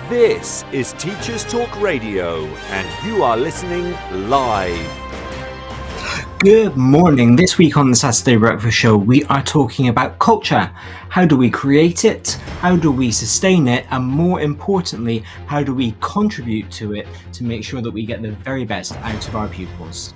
This is Teachers Talk Radio, and you are listening live. Good morning. This week on the Saturday Breakfast Show, we are talking about culture. How do we create it? How do we sustain it? And more importantly, how do we contribute to it to make sure that we get the very best out of our pupils?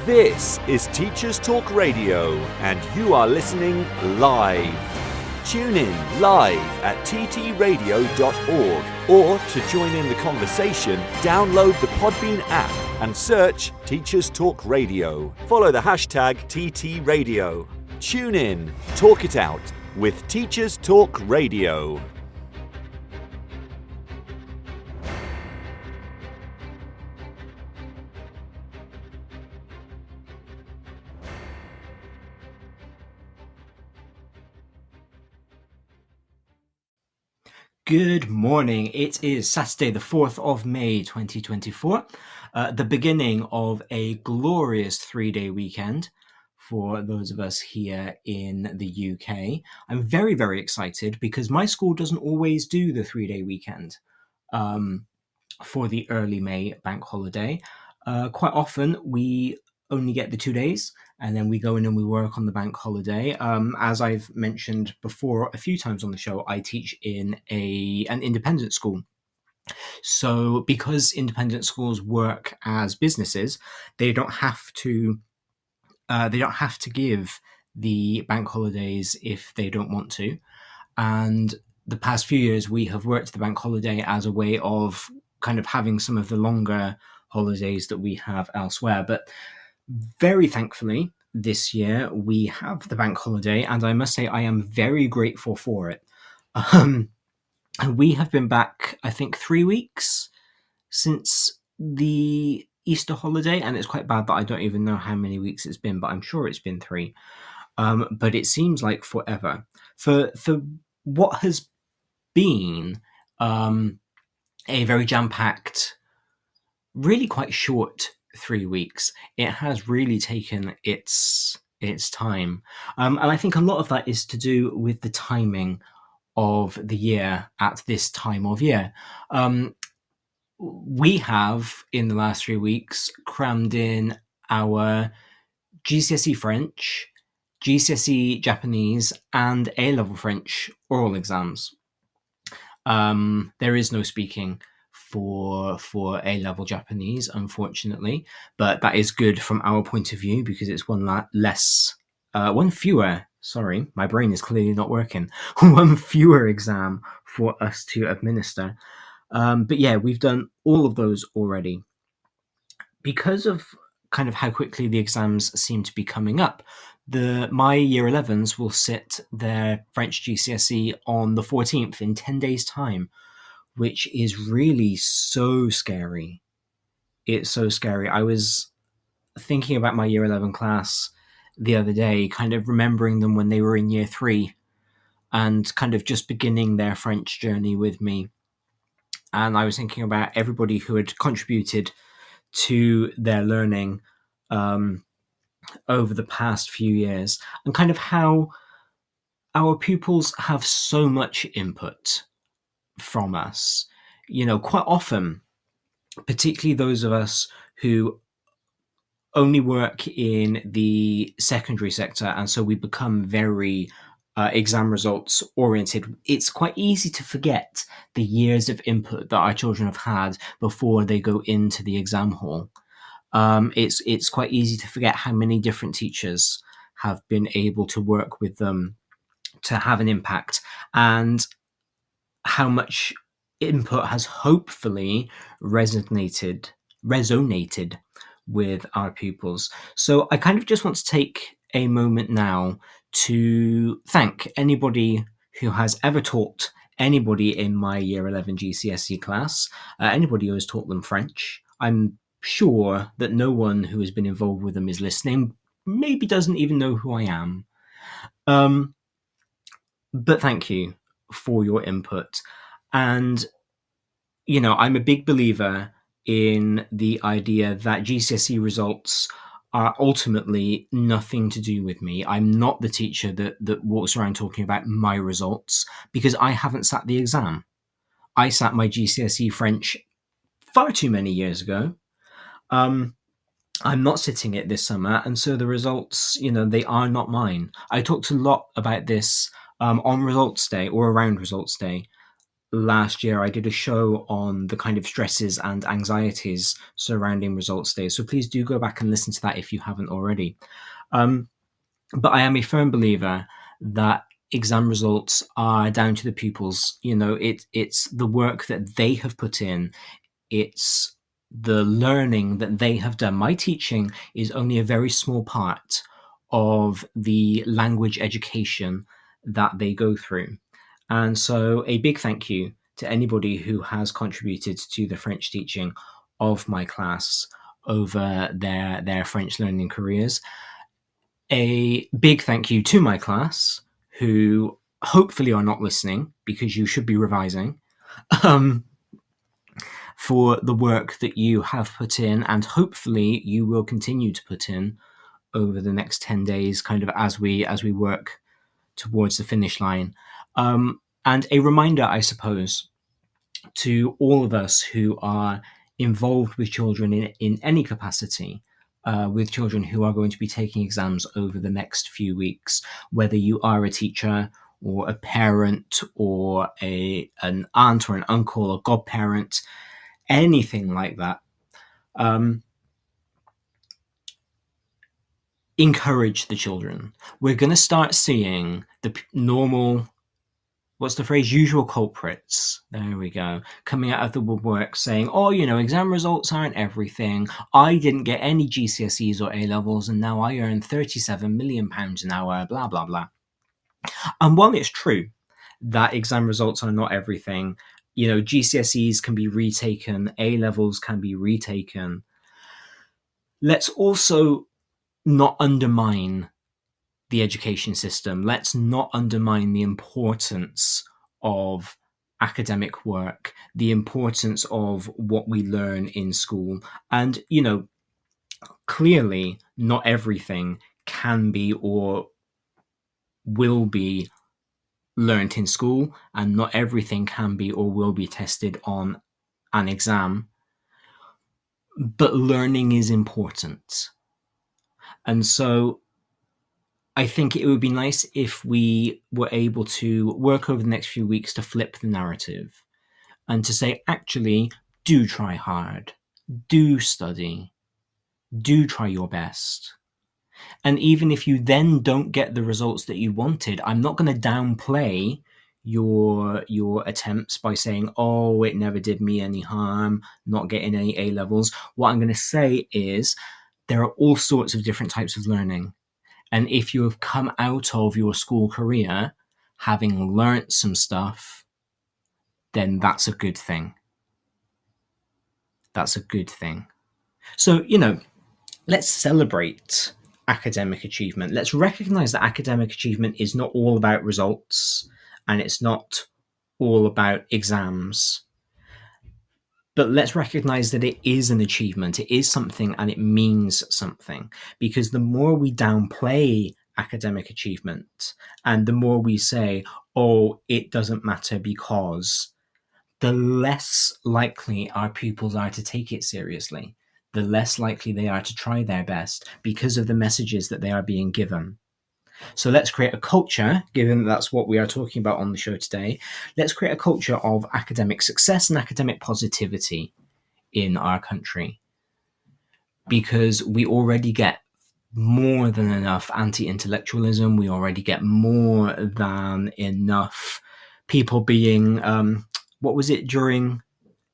This is Teachers Talk Radio, and you are listening live. Tune in live at ttradio.org, or to join in the conversation, download the Podbean app and search Teachers Talk Radio. Follow the hashtag TTRadio. Tune in, talk it out with Teachers Talk Radio. Good morning. It is Saturday, the 4th of May, 2024, the beginning of a glorious 3-day weekend for those of us here in the UK. I'm very, very excited because my school doesn't always do the 3-day weekend for the early May bank holiday. Quite often we only get the 2 days, and then we go in and we work on the bank holiday. As I've mentioned before a few times on the show, I teach in an independent school. So because independent schools work as businesses, they don't have to give the bank holidays if they don't want to. And the past few years, we have worked the bank holiday as a way of kind of having some of the longer holidays that we have elsewhere. But very thankfully, this year we have the bank holiday, and I must say I am very grateful for it. We have been back, I think, 3 weeks since the Easter holiday, and it's quite bad that I don't even know how many weeks it's been, but I'm sure it's been 3. But it seems like forever. For what has been a very jam-packed, really quite short 3 weeks, it has really taken its time. And I think a lot of that is to do with the timing of the year at this time of year. We have, in the last 3 weeks, crammed in our GCSE French, GCSE Japanese, and A-level French oral exams. There is no speaking for A-level Japanese, unfortunately, but that is good from our point of view because it's one fewer. Sorry, my brain is clearly not working. One fewer exam for us to administer. But yeah, we've done all of those already. Because of kind of how quickly the exams seem to be coming up, my year 11s will sit their French GCSE on the 14th in 10 days' time, which is really so scary. It's so scary. I was thinking about my year 11 class the other day, kind of remembering them when they were in year 3 and kind of just beginning their French journey with me. And I was thinking about everybody who had contributed to their learning over the past few years, and kind of how our pupils have so much input from us. You know, quite often, particularly those of us who only work in the secondary sector, and so we become very exam results oriented, it's quite easy to forget the years of input that our children have had before they go into the exam hall. It's quite easy to forget how many different teachers have been able to work with them to have an impact, and how much input has hopefully resonated with our pupils. So I kind of just want to take a moment now to thank anybody who has ever taught anybody in my year 11 GCSE class, anybody who has taught them French. I'm sure that no one who has been involved with them is listening, maybe doesn't even know who I am. But thank you for your input. And, you know, I'm a big believer in the idea that GCSE results are ultimately nothing to do with me. I'm not the teacher that walks around talking about my results, because I haven't sat the exam. I sat my GCSE French far too many years ago. I'm not sitting it this summer, and so the results, they are not mine. I talked a lot about this on Results Day, or around Results Day. Last year, I did a show on the kind of stresses and anxieties surrounding Results Day, so please do go back and listen to that if you haven't already. But I am a firm believer that exam results are down to the pupils. It's the work that they have put in. It's the learning that they have done. My teaching is only a very small part of the language education that they go through. And so a big thank you to anybody who has contributed to the French teaching of my class over their French learning careers. A big thank you to my class, who hopefully are not listening, because you should be revising, for the work that you have put in, and hopefully you will continue to put in over the next 10 days, kind of as we work towards the finish line. And a reminder, I suppose, to all of us who are involved with children in any capacity, with children who are going to be taking exams over the next few weeks, whether you are a teacher or a parent or an aunt or an uncle or godparent, anything like that. Encourage the children. We're going to start seeing the normal, what's the phrase, usual culprits, there we go, coming out of the woodwork saying, oh, exam results aren't everything. I didn't get any GCSEs or A-levels, and now I earn £37 million an hour, blah, blah, blah. And while it's true that exam results are not everything, GCSEs can be retaken, A-levels can be retaken, let's also not undermine the education system. Let's not undermine the importance of academic work, the importance of what we learn in school. And, clearly not everything can be or will be learnt in school, and not everything can be or will be tested on an exam. But learning is important. And so I think it would be nice if we were able to work over the next few weeks to flip the narrative and to say, actually, do try hard, do study, do try your best. And even if you then don't get the results that you wanted, I'm not going to downplay your attempts by saying, oh, it never did me any harm, not getting any A-levels. What I'm going to say is there are all sorts of different types of learning. And if you have come out of your school career having learnt some stuff, then that's a good thing. That's a good thing. So, let's celebrate academic achievement. Let's recognize that academic achievement is not all about results, and it's not all about exams. But let's recognize that it is an achievement. It is something, and it means something. Because the more we downplay academic achievement, and the more we say, oh, it doesn't matter because, the less likely our pupils are to take it seriously. The less likely they are to try their best because of the messages that they are being given. So let's create a culture, given that that's what we are talking about on the show today. Let's create a culture of academic success and academic positivity in our country, because we already get more than enough anti-intellectualism. We already get more than enough people being, what was it during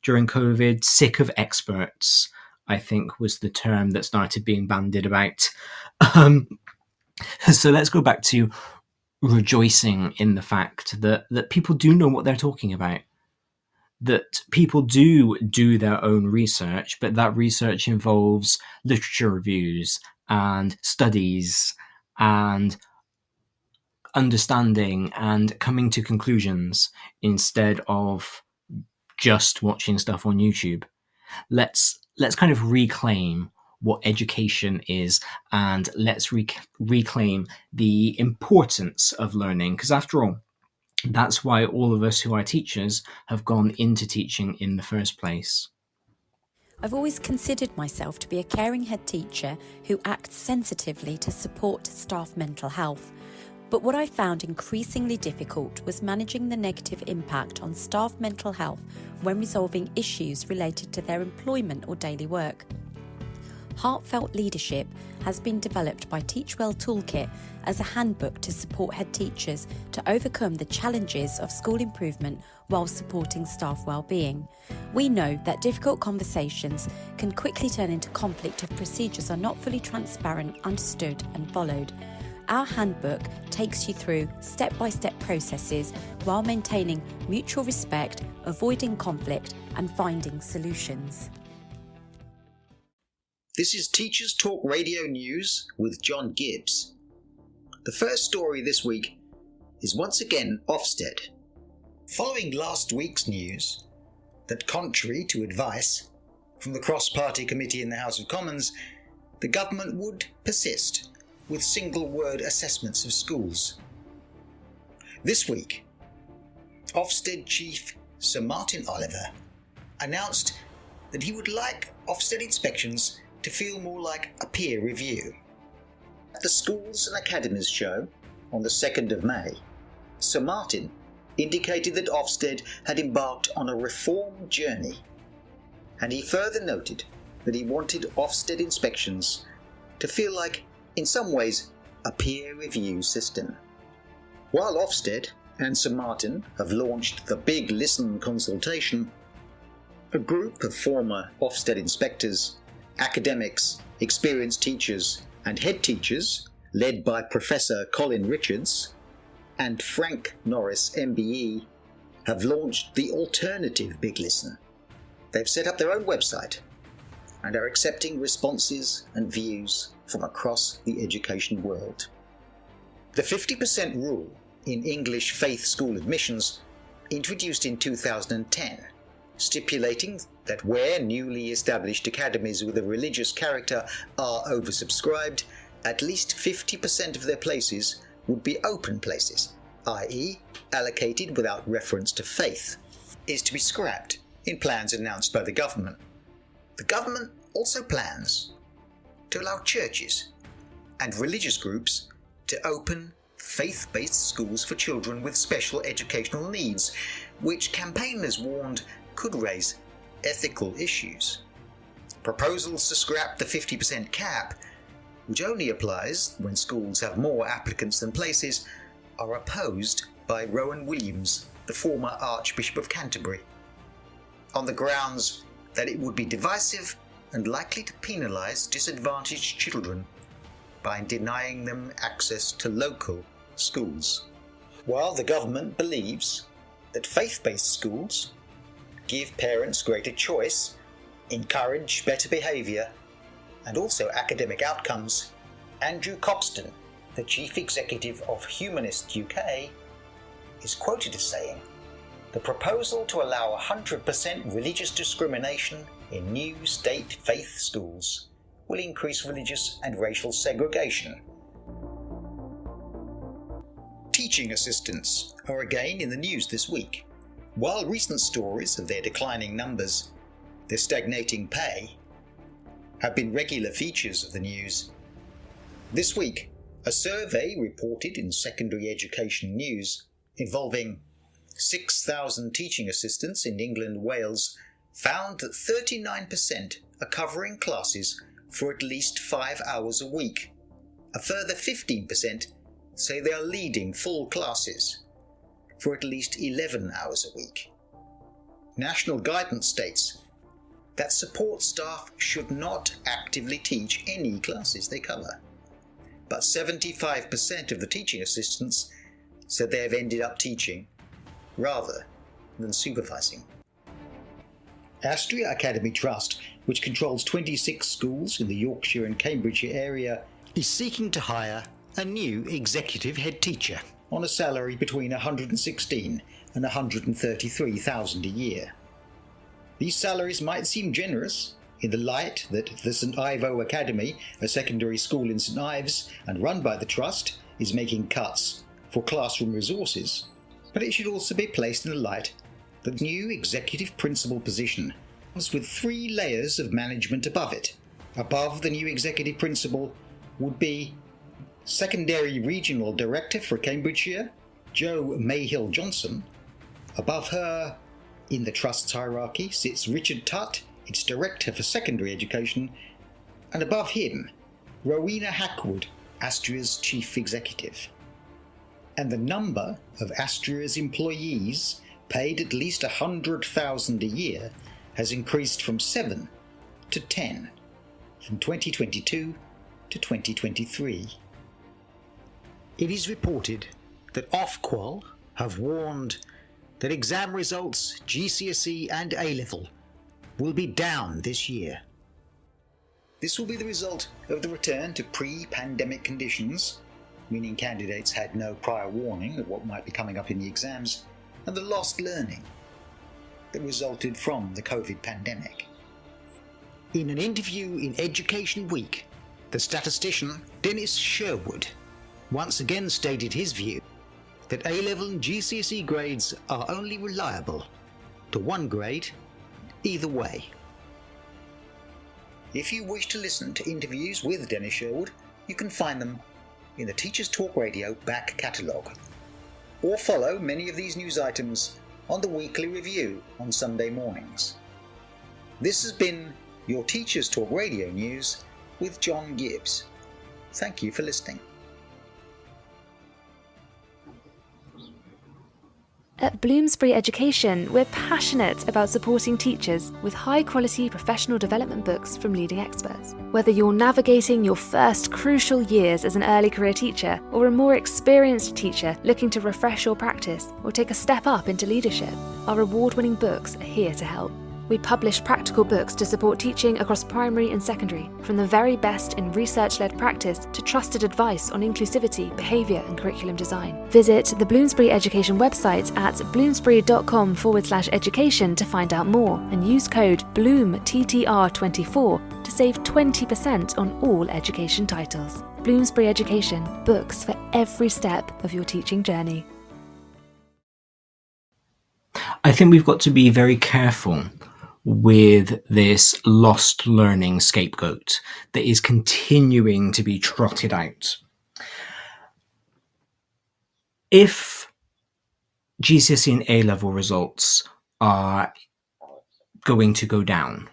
COVID? Sick of experts, I think was the term that started being bandied about. So let's go back to rejoicing in the fact that people do know what they're talking about, that people do their own research, but that research involves literature reviews and studies and understanding and coming to conclusions instead of just watching stuff on YouTube. let's kind of reclaim what education is, and let's reclaim the importance of learning, because after all, that's why all of us who are teachers have gone into teaching in the first place. I've always considered myself to be a caring head teacher who acts sensitively to support staff mental health. But what I found increasingly difficult was managing the negative impact on staff mental health when resolving issues related to their employment or daily work. Heartfelt Leadership has been developed by Teachwell Toolkit as a handbook to support head teachers to overcome the challenges of school improvement while supporting staff well-being. We know that difficult conversations can quickly turn into conflict if procedures are not fully transparent, understood and followed. Our handbook takes you through step-by-step processes while maintaining mutual respect, avoiding conflict and finding solutions. This is Teachers Talk Radio News with John Gibbs. The first story this week is once again Ofsted. Following last week's news that, contrary to advice from the Cross-Party Committee in the House of Commons, the government would persist with single-word assessments of schools. This week, Ofsted Chief Sir Martin Oliver announced that he would like Ofsted inspections to feel more like a peer review. At the Schools and Academies show on the 2nd of May, Sir Martin indicated that Ofsted had embarked on a reform journey, and he further noted that he wanted Ofsted inspections to feel like, in some ways, a peer review system. While Ofsted and Sir Martin have launched the Big Listen consultation, a group of former Ofsted inspectors, academics, experienced teachers and head teachers, led by Professor Colin Richards and Frank Norris MBE, have launched the alternative Big Listen. They've set up their own website and are accepting responses and views from across the education world. The 50% rule in English faith school admissions, introduced in 2010, stipulating that where newly established academies with a religious character are oversubscribed, at least 50% of their places would be open places, i.e. allocated without reference to faith, is to be scrapped in plans announced by the government. The government also plans to allow churches and religious groups to open faith-based schools for children with special educational needs, which campaigners warned could raise ethical issues. Proposals to scrap the 50% cap, which only applies when schools have more applicants than places, are opposed by Rowan Williams, the former Archbishop of Canterbury, on the grounds that it would be divisive and likely to penalise disadvantaged children by denying them access to local schools. While the government believes that faith-based schools give parents greater choice, encourage better behaviour, and also academic outcomes, Andrew Copston, the Chief Executive of Humanist UK, is quoted as saying, "The proposal to allow 100% religious discrimination in new state faith schools will increase religious and racial segregation." Teaching assistants are again in the news this week. While recent stories of their declining numbers, their stagnating pay, have been regular features of the news, this week a survey reported in Secondary Education News involving 6,000 teaching assistants in England and Wales found that 39% are covering classes for at least 5 hours a week. A further 15% say they are leading full classes for at least 11 hours a week. National guidance states that support staff should not actively teach any classes they cover, but 75% of the teaching assistants said they have ended up teaching rather than supervising. Astria Academy Trust, which controls 26 schools in the Yorkshire and Cambridgeshire area, is seeking to hire a new executive head teacher on a salary between 116 and 133,000 a year. These salaries might seem generous in the light that the St Ivo Academy, a secondary school in St Ives and run by the Trust, is making cuts for classroom resources, but it should also be placed in the light that the new executive principal position comes with 3 layers of management above it. Above the new executive principal would be Secondary Regional Director for Cambridgeshire, Jo Mayhill Johnson. Above her, in the Trust's hierarchy, sits Richard Tutt, its Director for Secondary Education, and above him, Rowena Hackwood, Astria's Chief Executive. And the number of Astria's employees paid at least $100,000 a year has increased from 7 to 10 from 2022 to 2023. It is reported that Ofqual have warned that exam results, GCSE and A-level, will be down this year. This will be the result of the return to pre-pandemic conditions, meaning candidates had no prior warning of what might be coming up in the exams, and the lost learning that resulted from the COVID pandemic. In an interview in Education Week, the statistician Dennis Sherwood once again stated his view that A-level and GCSE grades are only reliable to one grade either way. If you wish to listen to interviews with Dennis Sherwood, you can find them in the Teachers Talk Radio back catalogue, or follow many of these news items on the weekly review on Sunday mornings. This has been your Teachers Talk Radio News with John Gibbs. Thank you for listening. At Bloomsbury Education, we're passionate about supporting teachers with high-quality professional development books from leading experts. Whether you're navigating your first crucial years as an early career teacher or a more experienced teacher looking to refresh your practice or take a step up into leadership, our award-winning books are here to help. We publish practical books to support teaching across primary and secondary, from the very best in research-led practice to trusted advice on inclusivity, behaviour and curriculum design. Visit the Bloomsbury Education website at bloomsbury.com/education to find out more and use code BLOOMTTR24 to save 20% on all education titles. Bloomsbury Education, books for every step of your teaching journey. I think we've got to be very careful with this lost learning scapegoat that is continuing to be trotted out. If GCSE and A-level results are going to go down,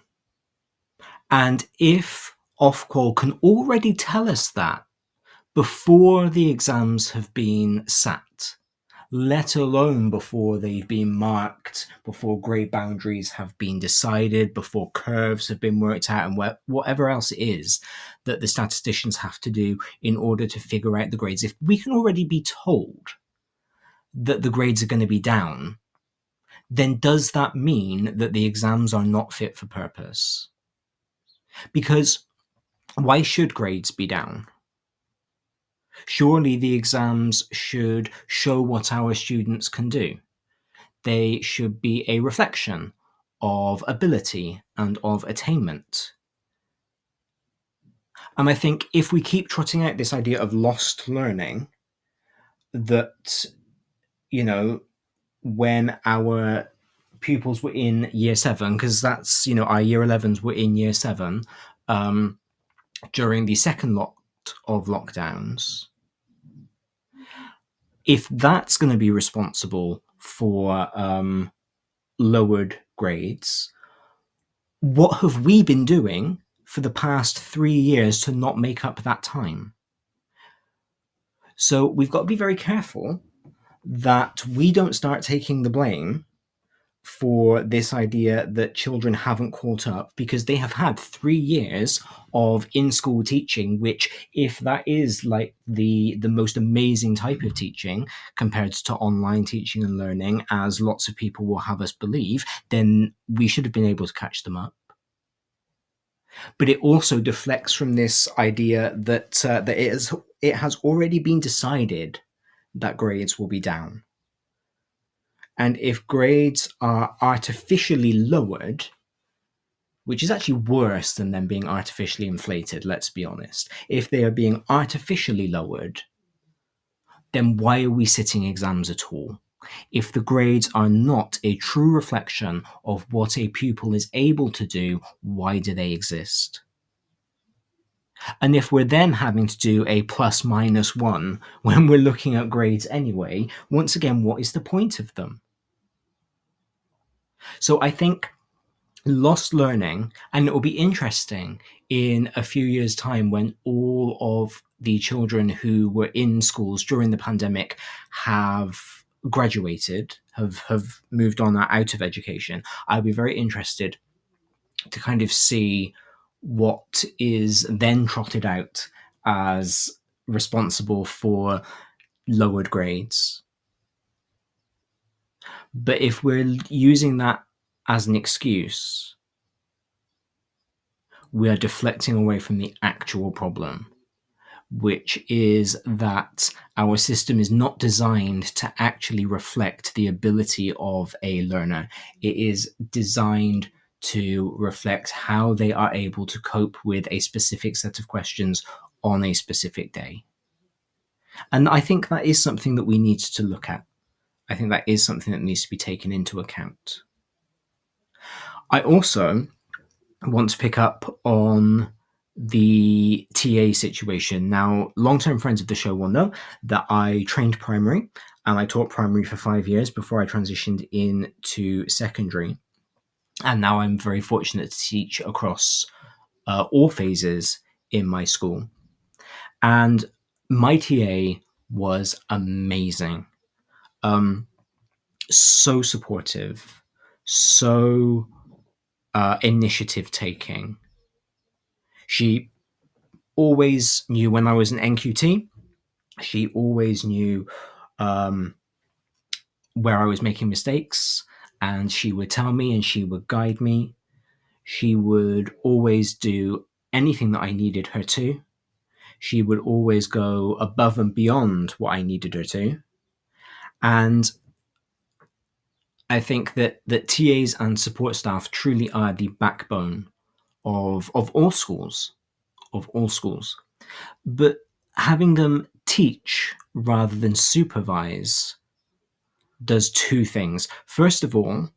and if Ofqual can already tell us that before the exams have been sat, let alone before they've been marked, before grade boundaries have been decided, before curves have been worked out, and whatever else it is that the statisticians have to do in order to figure out the grades. If we can already be told that the grades are going to be down, then does that mean that the exams are not fit for purpose? Because why should grades be down? Surely the exams should show what our students can do. They should be a reflection of ability and of attainment. And I think if we keep trotting out this idea of lost learning, that, you know, when our pupils were in year 7, because that's, you know, our year 11s were in year 7 during the second lot of lockdowns, if that's going to be responsible for lowered grades, what have we been doing for the past 3 years to not make up that time? So we've got to be very careful that we don't start taking the blame for this idea that children haven't caught up, because they have had 3 years of in-school teaching, which, if that is like the most amazing type of teaching compared to online teaching and learning, as lots of people will have us believe, then we should have been able to catch them up. But it also deflects from this idea that it has already been decided that grades will be down. And if grades are artificially lowered which is actually worse than them being artificially inflated, let's be honest. If they are being artificially lowered, then why are we sitting exams at all? If the grades are not a true reflection of what a pupil is able to do, why do they exist? And if we're then having to do a +-1 when we're looking at grades anyway, once again, what is the point of them? So I think lost learning, and it will be interesting in a few years' time when all of the children who were in schools during the pandemic have graduated, have moved on out of education. I'll be very interested to kind of see what is then trotted out as responsible for lowered grades. But if we're using that as an excuse, we are deflecting away from the actual problem, which is that our system is not designed to actually reflect the ability of a learner. It is designed to reflect how they are able to cope with a specific set of questions on a specific day. And I think that is something that we need to look at. I think that is something that needs to be taken into account. I also want to pick up on the TA situation. Now, long-term friends of the show will know that I trained primary and I taught primary for 5 years before I transitioned into secondary. And now I'm very fortunate to teach across all phases in my school. And my TA was amazing. So supportive, so initiative taking. She always knew when I was an NQT. She always knew where I was making mistakes, and she would tell me and she would guide me. She would always do anything that I needed her to. She would always go above and beyond what I needed her to. And I think that TAs and support staff truly are the backbone of all schools, But having them teach rather than supervise does two things. First of all,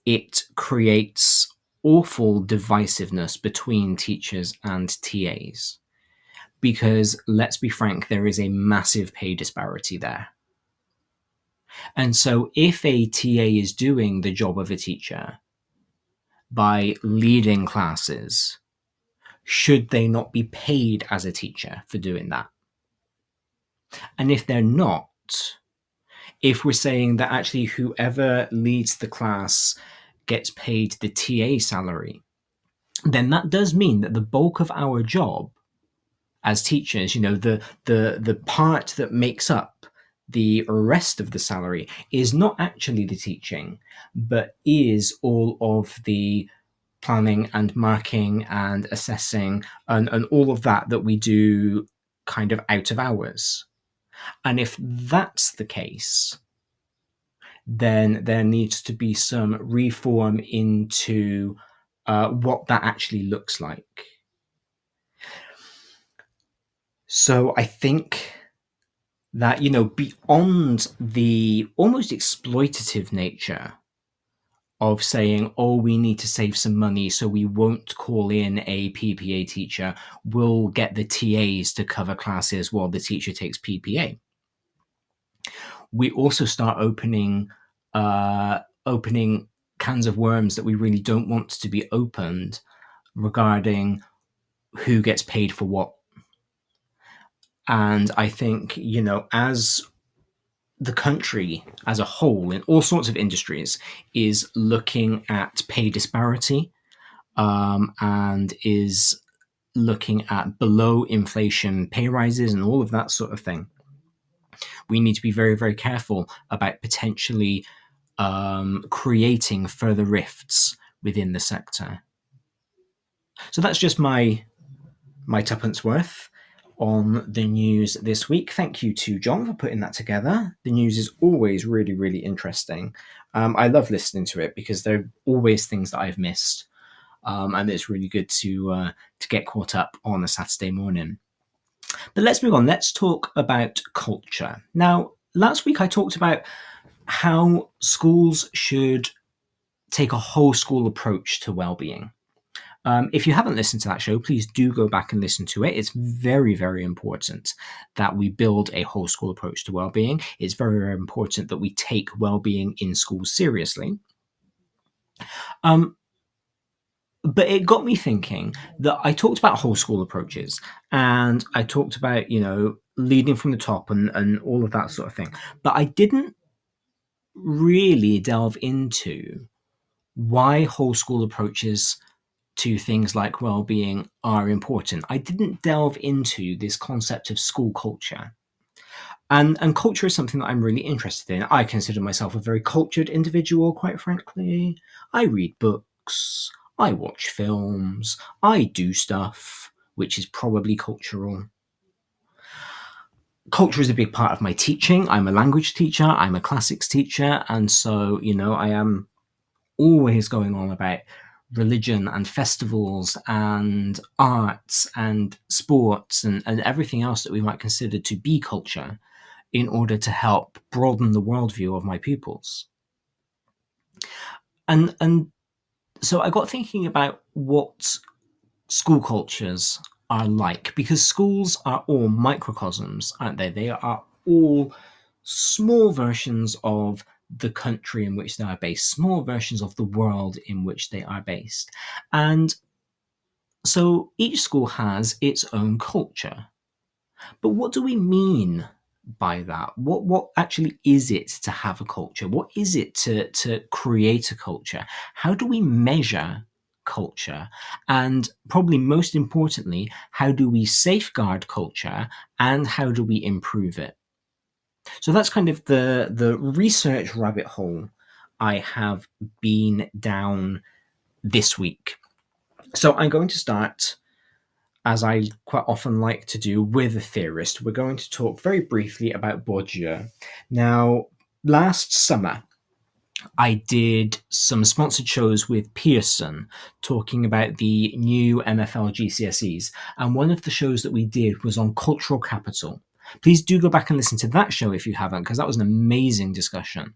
it creates awful divisiveness between teachers and TAs. Because let's be frank, there is a massive pay disparity there. And so if a TA is doing the job of a teacher by leading classes, should they not be paid as a teacher for doing that? And if they're not, if we're saying that actually whoever leads the class gets paid the TA salary, then that does mean that the bulk of our job as teachers, the part that makes up the rest of the salary is not actually the teaching, but is all of the planning and marking and assessing and all of that we do kind of out of hours. And if that's the case, then there needs to be some reform into what that actually looks like. So I think that, beyond the almost exploitative nature of saying, oh, we need to save some money, so we won't call in a PPA teacher, we'll get the TAs to cover classes while the teacher takes PPA. We also start opening cans of worms that we really don't want to be opened regarding who gets paid for what. And I think, as the country as a whole in all sorts of industries is looking at pay disparity and is looking at below inflation pay rises and all of that sort of thing, we need to be very, very careful about potentially creating further rifts within the sector. So that's just my tuppence worth on the news this week. Thank you to John for putting that together. The news is always really, really interesting. I love listening to it because there are always things that I've missed. and it's really good to get caught up on a Saturday morning. But let's move on. Let's talk about culture. Now, last week I talked about how schools should take a whole school approach to well-being. If you haven't listened to that show, please do go back and listen to it. It's very, very important that we build a whole school approach to well-being. It's very, very important that we take well-being in schools seriously. But it got me thinking that I talked about whole school approaches, and I talked about, leading from the top and all of that sort of thing. But I didn't really delve into why whole school approaches to things like well-being are important. I didn't delve into this concept of school culture. And culture is something that I'm really interested in. I consider myself a very cultured individual, quite frankly. I read books, I watch films, I do stuff, which is probably cultural. Culture is a big part of my teaching. I'm a language teacher, I'm a classics teacher, and so, I am always going on about religion and festivals and arts and sports and everything else that we might consider to be culture in order to help broaden the worldview of my pupils. And so I got thinking about what school cultures are like, because schools are all microcosms, aren't they? They are all small versions of the country in which they are based, small versions of the world in which they are based. And so each school has its own culture. But what do we mean by that? What actually is it to have a culture? What is it to create a culture? How do we measure culture? And probably most importantly, how do we safeguard culture and how do we improve it? So that's kind of the research rabbit hole I have been down this week. So I'm going to start, as I quite often like to do, with a theorist. We're going to talk very briefly about Bourdieu. Now, last summer, I did some sponsored shows with Pearson talking about the new MFL GCSEs. And one of the shows that we did was on cultural capital. Please do go back and listen to that show if you haven't, because that was an amazing discussion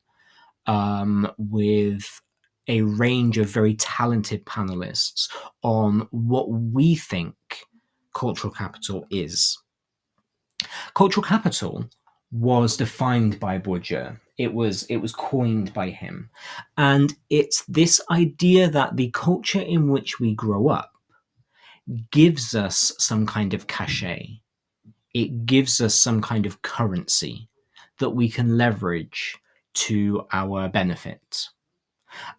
with a range of very talented panelists on what we think cultural capital is. Cultural capital was defined by Bourdieu. It was coined by him. And it's this idea that the culture in which we grow up gives us some kind of cachet. It gives us some kind of currency that we can leverage to our benefit.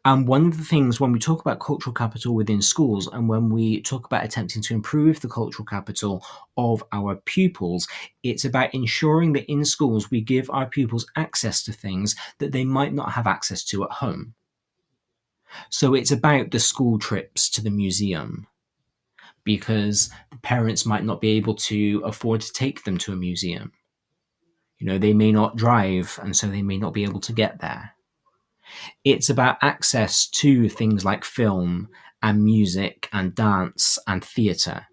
And one of the things when we talk about cultural capital within schools and when we talk about attempting to improve the cultural capital of our pupils, it's about ensuring that in schools we give our pupils access to things that they might not have access to at home. So it's about the school trips to the museum, because the parents might not be able to afford to take them to a museum. They may not drive, and so they may not be able to get there. It's about access to things like film and music and dance and theatre.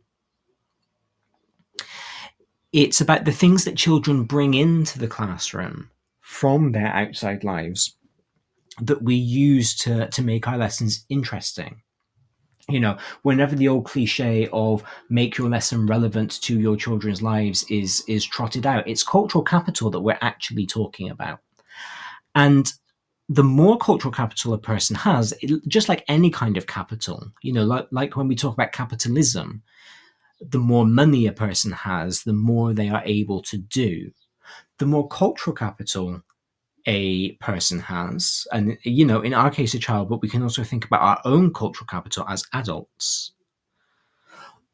It's about the things that children bring into the classroom from their outside lives that we use to make our lessons interesting. Whenever the old cliche of make your lesson relevant to your children's lives is trotted out, it's cultural capital that we're actually talking about. And the more cultural capital a person has, just like any kind of capital, like when we talk about capitalism, the more money a person has, the more they are able to do. The more cultural capital a person has, and in our case a child, but we can also think about our own cultural capital as adults,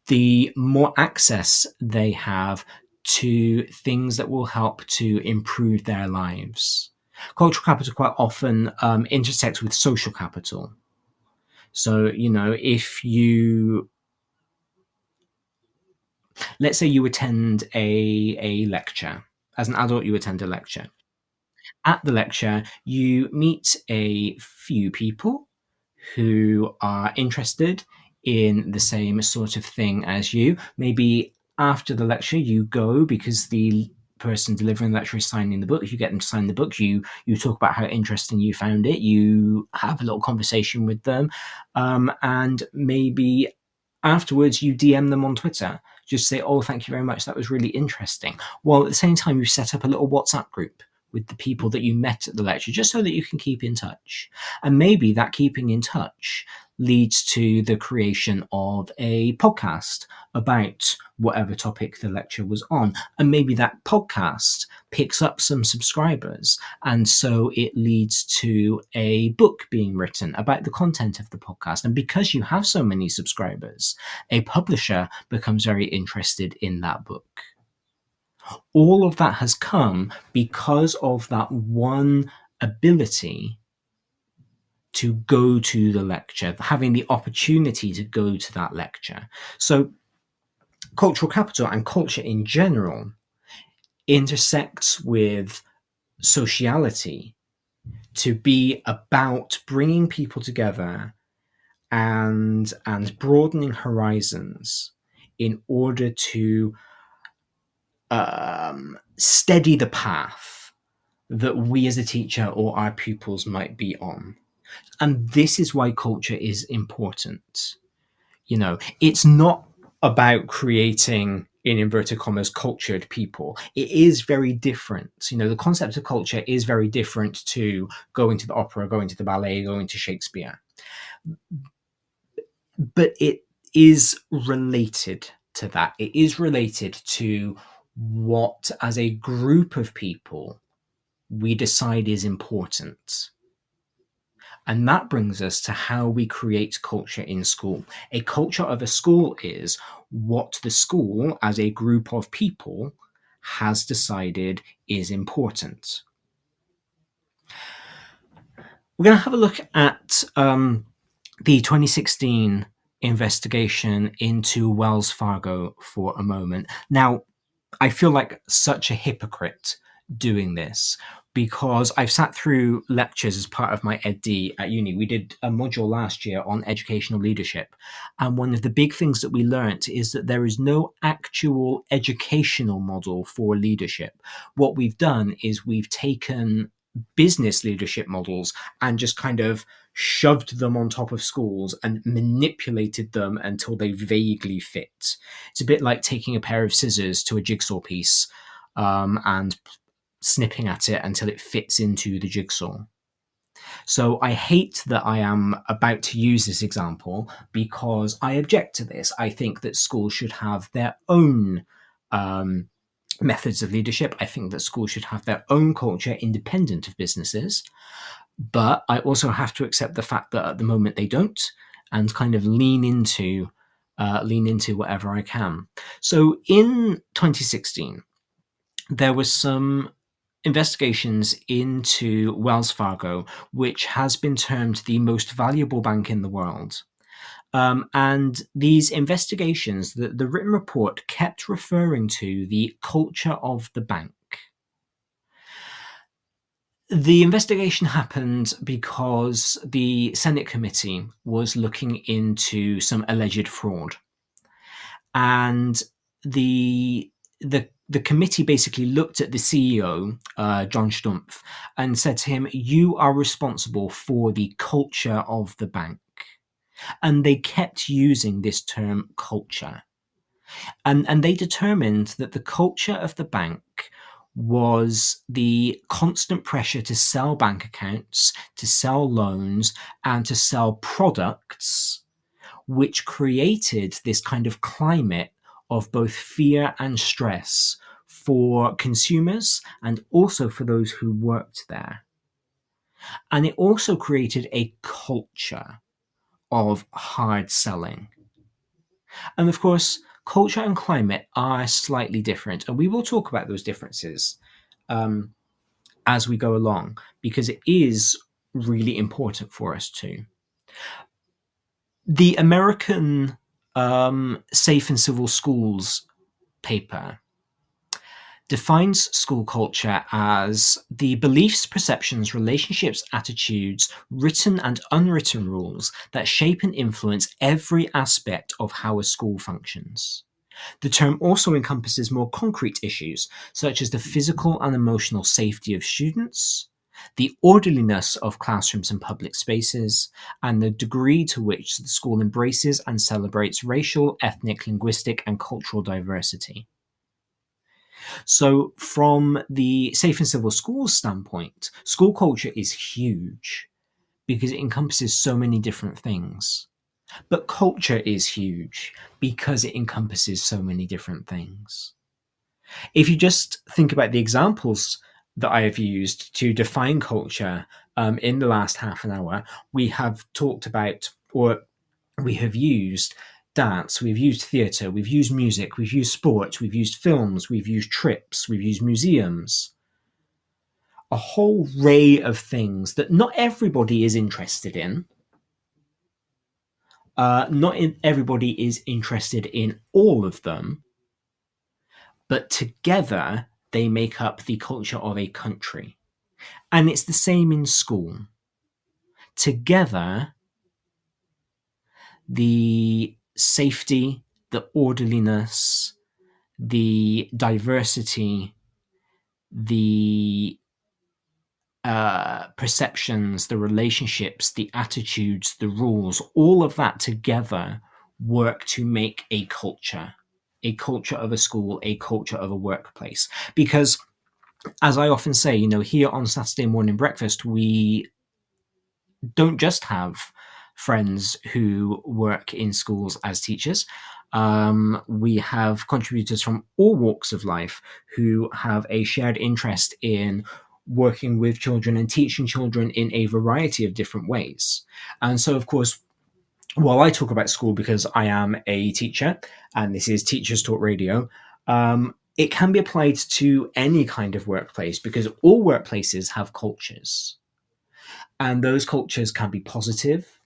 the more access they have to things that will help to improve their lives. Cultural capital quite often intersects with social capital. So, if you, let's say you attend a lecture. As an adult, you attend a lecture. At the lecture, you meet a few people who are interested in the same sort of thing as you. Maybe after the lecture you go because the person delivering the lecture is signing the book. You get them to sign the book. You talk about how interesting you found it. You have a little conversation with them, and maybe afterwards you DM them on Twitter. Just say, "Oh, thank you very much. That was really interesting." While at the same time you set up a little WhatsApp group with the people that you met at the lecture, just so that you can keep in touch. And maybe that keeping in touch leads to the creation of a podcast about whatever topic the lecture was on. And maybe that podcast picks up some subscribers. And so it leads to a book being written about the content of the podcast. And because you have so many subscribers, a publisher becomes very interested in that book. All of that has come because of that one ability to go to the lecture, having the opportunity to go to that lecture. So cultural capital and culture in general intersects with sociality to be about bringing people together and broadening horizons in order to steady the path that we as a teacher or our pupils might be on. And this is why culture is important. You know, it's not about creating, in inverted commas, cultured people. It is very different. You know, the concept of culture is very different to going to the opera, going to the ballet, going to Shakespeare. But it is related to that. It is related to what, as a group of people, we decide is important. And that brings us to how we create culture in school. A culture of a school is what the school, as a group of people, has decided is important. We're going to have a look at the 2016 investigation into Wells Fargo for a moment. Now, I feel like such a hypocrite doing this because I've sat through lectures as part of my EdD at uni. We did a module last year on educational leadership. And one of the big things that we learnt is that there is no actual educational model for leadership. What we've done is we've taken business leadership models and just kind of shoved them on top of schools and manipulated them until they vaguely fit. It's a bit like taking a pair of scissors to a jigsaw piece and snipping at it until it fits into the jigsaw. So I hate that I am about to use this example because I object to this. I think that schools should have their own methods of leadership. I think that schools should have their own culture independent of businesses. But I also have to accept the fact that at the moment they don't, and kind of lean into whatever I can. So in 2016, there was some investigations into Wells Fargo, which has been termed the most valuable bank in the world. And these investigations, the written report kept referring to the culture of the bank. The investigation happened because the Senate committee was looking into some alleged fraud. And the committee basically looked at the CEO, John Stumpf, and said to him, "You are responsible for the culture of the bank." And they kept using this term culture. And they determined that the culture of the bank was the constant pressure to sell bank accounts, to sell loans, and to sell products, which created this kind of climate of both fear and stress for consumers and also for those who worked there. And it also created a culture of hard selling. And of course, culture and climate are slightly different, and we will talk about those differences as we go along, because it is really important for us too. The American Safe and Civil Schools paper defines school culture as the beliefs, perceptions, relationships, attitudes, written and unwritten rules that shape and influence every aspect of how a school functions. The term also encompasses more concrete issues, such as the physical and emotional safety of students, the orderliness of classrooms and public spaces, and the degree to which the school embraces and celebrates racial, ethnic, linguistic, and cultural diversity. So from the safe and civil schools standpoint, school culture is huge because it encompasses so many different things. But culture is huge because it encompasses so many different things. If you just think about the examples that I have used to define culture in the last half an hour, we have talked about, or we have used dance, we've used theatre, we've used music, we've used sport, we've used films, we've used trips, we've used museums. A whole array of things that not everybody is interested in. Everybody is interested in all of them, but together they make up the culture of a country. And it's the same in school. Together, the safety, the orderliness, the diversity, the perceptions, the relationships, the attitudes, the rules, all of that together work to make a culture of a school, a culture of a workplace. Because, as I often say, here on Saturday Morning Breakfast, we don't just have friends who work in schools as teachers. We have contributors from all walks of life who have a shared interest in working with children and teaching children in a variety of different ways. And so, of course, while I talk about school because I am a teacher and this is Teachers Talk Radio, it can be applied to any kind of workplace because all workplaces have cultures. And those cultures can be positive,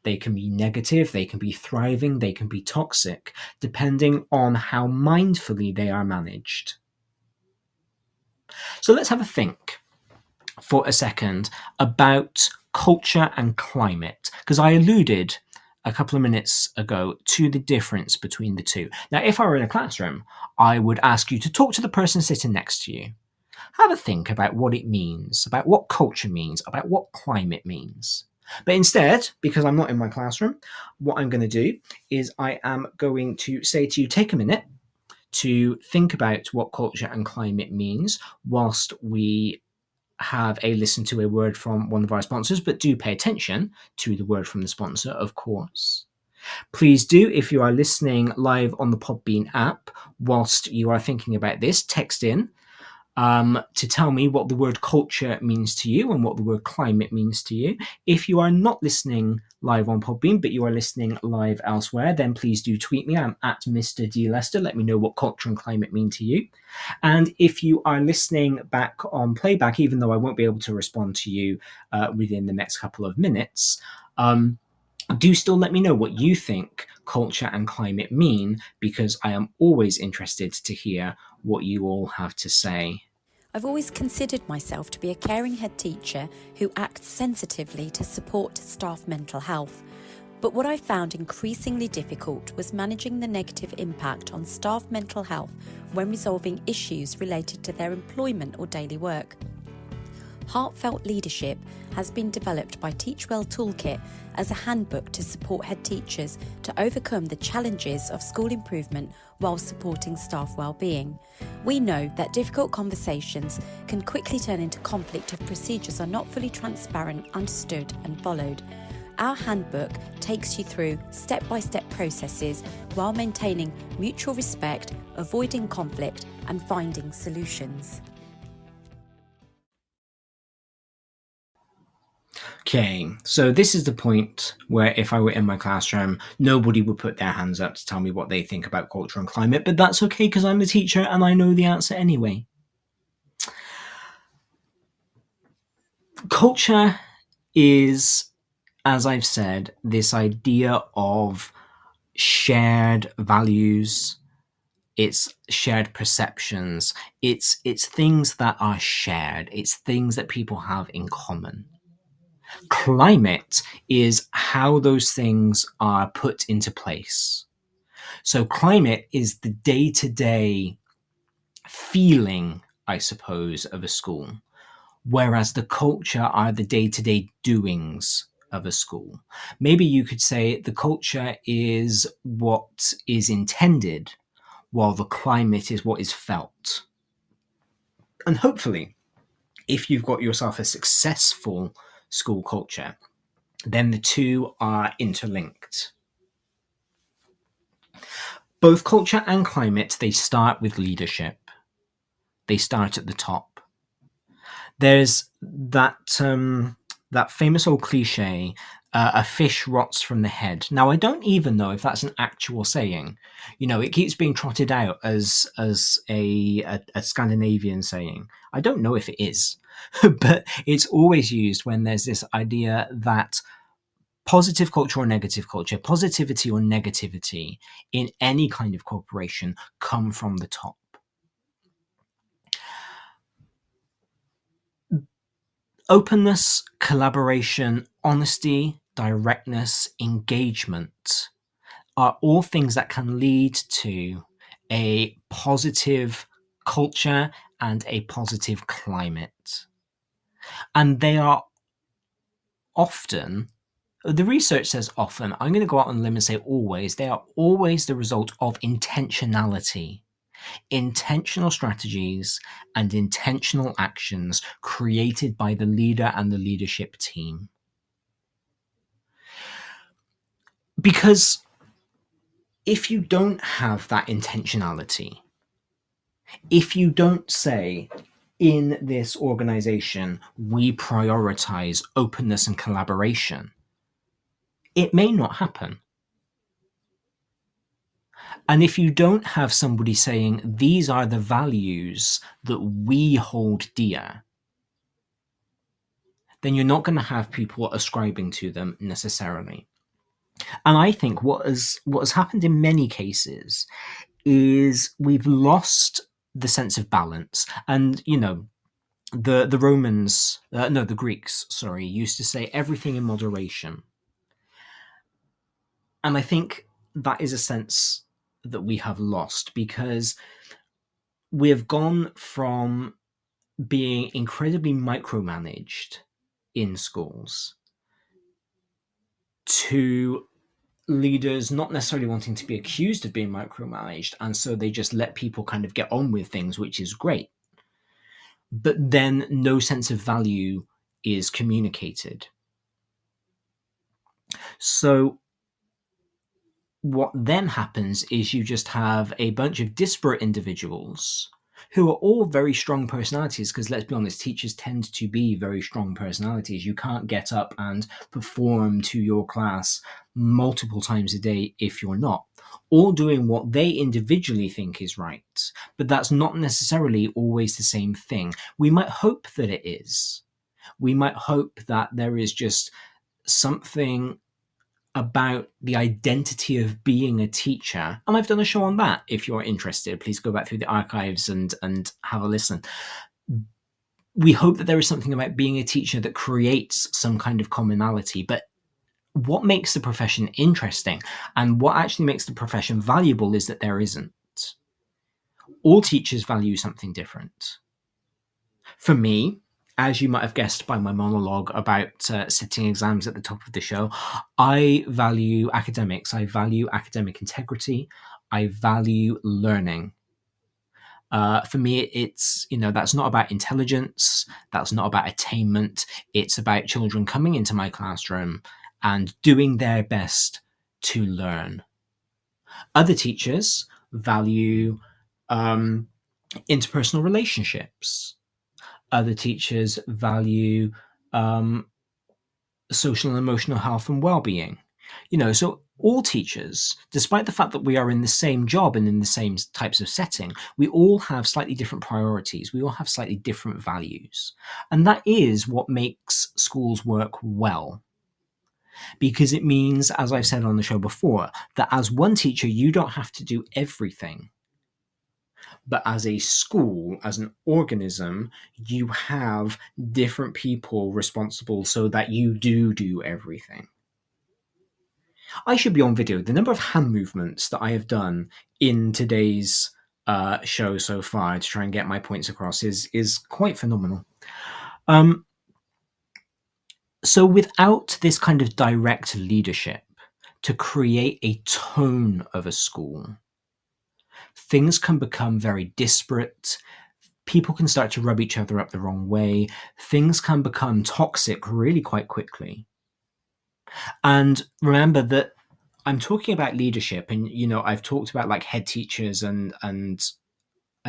they can be negative, they can be thriving, they can be toxic, depending on how mindfully they are managed. So let's have a think for a second about culture and climate, because I alluded a couple of minutes ago to the difference between the two. Now, if I were in a classroom, I would ask you to talk to the person sitting next to you. Have a think about what it means, about what culture means, about what climate means. But instead, because I'm not in my classroom, what I'm going to do is I am going to say to you, take a minute to think about what culture and climate means whilst we have a listen to a word from one of our sponsors, but do pay attention to the word from the sponsor, of course. Please do, if you are listening live on the Podbean app, whilst you are thinking about this, text in to tell me what the word culture means to you and what the word climate means to you. If you are not listening live on Podbean, but you are listening live elsewhere, then please do tweet me. I'm at Mr. D. Lester. Let me know what culture and climate mean to you. And if you are listening back on playback, even though I won't be able to respond to you within the next couple of minutes, do still let me know what you think culture and climate mean, because I am always interested to hear what you all have to say. I've always considered myself to be a caring head teacher who acts sensitively to support staff mental health. But what I found increasingly difficult was managing the negative impact on staff mental health when resolving issues related to their employment or daily work. Heartfelt Leadership has been developed by Teachwell Toolkit as a handbook to support head teachers to overcome the challenges of school improvement while supporting staff well-being. We know that difficult conversations can quickly turn into conflict if procedures are not fully transparent, understood and followed. Our handbook takes you through step-by-step processes while maintaining mutual respect, avoiding conflict and finding solutions. Okay, so this is the point where if I were in my classroom, nobody would put their hands up to tell me what they think about culture and climate, but that's okay because I'm the teacher and I know the answer anyway. Culture is, as I've said, this idea of shared values. It's shared perceptions. It's things that are shared. It's things that people have in common. Climate is how those things are put into place. So climate is the day-to-day feeling, I suppose, of a school, whereas the culture are the day-to-day doings of a school. Maybe you could say the culture is what is intended, while the climate is what is felt. And hopefully, if you've got yourself a successful school culture, then the two are interlinked. Both culture and climate, they start with leadership. They start at the top. There's that famous old cliche, a fish rots from the head. Now, I don't even know if that's an actual saying. It keeps being trotted out as a Scandinavian saying. I don't know if it is, but it's always used when there's this idea that positive culture or negative culture, positivity or negativity in any kind of corporation come from the top. Openness, collaboration, honesty, directness, engagement are all things that can lead to a positive culture and a positive climate. And they are often, the research says often, I'm going to go out on a limb and say always, they are always the result of intentionality. Intentional strategies and intentional actions created by the leader and the leadership team. Because if you don't have that intentionality, if you don't say, in this organization, we prioritize openness and collaboration, it may not happen. And if you don't have somebody saying, these are the values that we hold dear, then you're not going to have people ascribing to them necessarily. And I think what has happened in many cases is we've lost the sense of balance. And, the Romans, the Greeks, used to say everything in moderation. And I think that is a sense that we have lost, because we have gone from being incredibly micromanaged in schools to leaders not necessarily wanting to be accused of being micromanaged, and so they just let people kind of get on with things, which is great. But then no sense of value is communicated. So what then happens is you just have a bunch of disparate individuals who are all very strong personalities, because let's be honest, teachers tend to be very strong personalities. You can't get up and perform to your class multiple times a day if you're not. All doing what they individually think is right, but that's not necessarily always the same thing. We might hope that it is. We might hope that there is just something about the identity of being a teacher. And I've done a show on that. If you're interested, please go back through the archives and have a listen. We hope that there is something about being a teacher that creates some kind of commonality. But what makes the profession interesting and what actually makes the profession valuable is that there isn't. All teachers value something different. For me, as you might have guessed by my monologue about sitting exams at the top of the show, I value academics. I value academic integrity. I value learning. For me, it's, that's not about intelligence. That's not about attainment. It's about children coming into my classroom and doing their best to learn. Other teachers value interpersonal relationships. Other teachers value social and emotional health and well-being. So all teachers, despite the fact that we are in the same job and in the same types of setting, we all have slightly different priorities. We all have slightly different values. And that is what makes schools work well. Because it means, as I've said on the show before, that as one teacher, you don't have to do everything. But as a school, as an organism, you have different people responsible so that you do everything. I should be on video. The number of hand movements that I have done in today's show so far to try and get my points across is quite phenomenal. So without this kind of direct leadership to create a tone of a school, things can become very disparate. People can start to rub each other up the wrong way. Things can become toxic really quite quickly. And remember that I'm talking about leadership, and I've talked about like head teachers and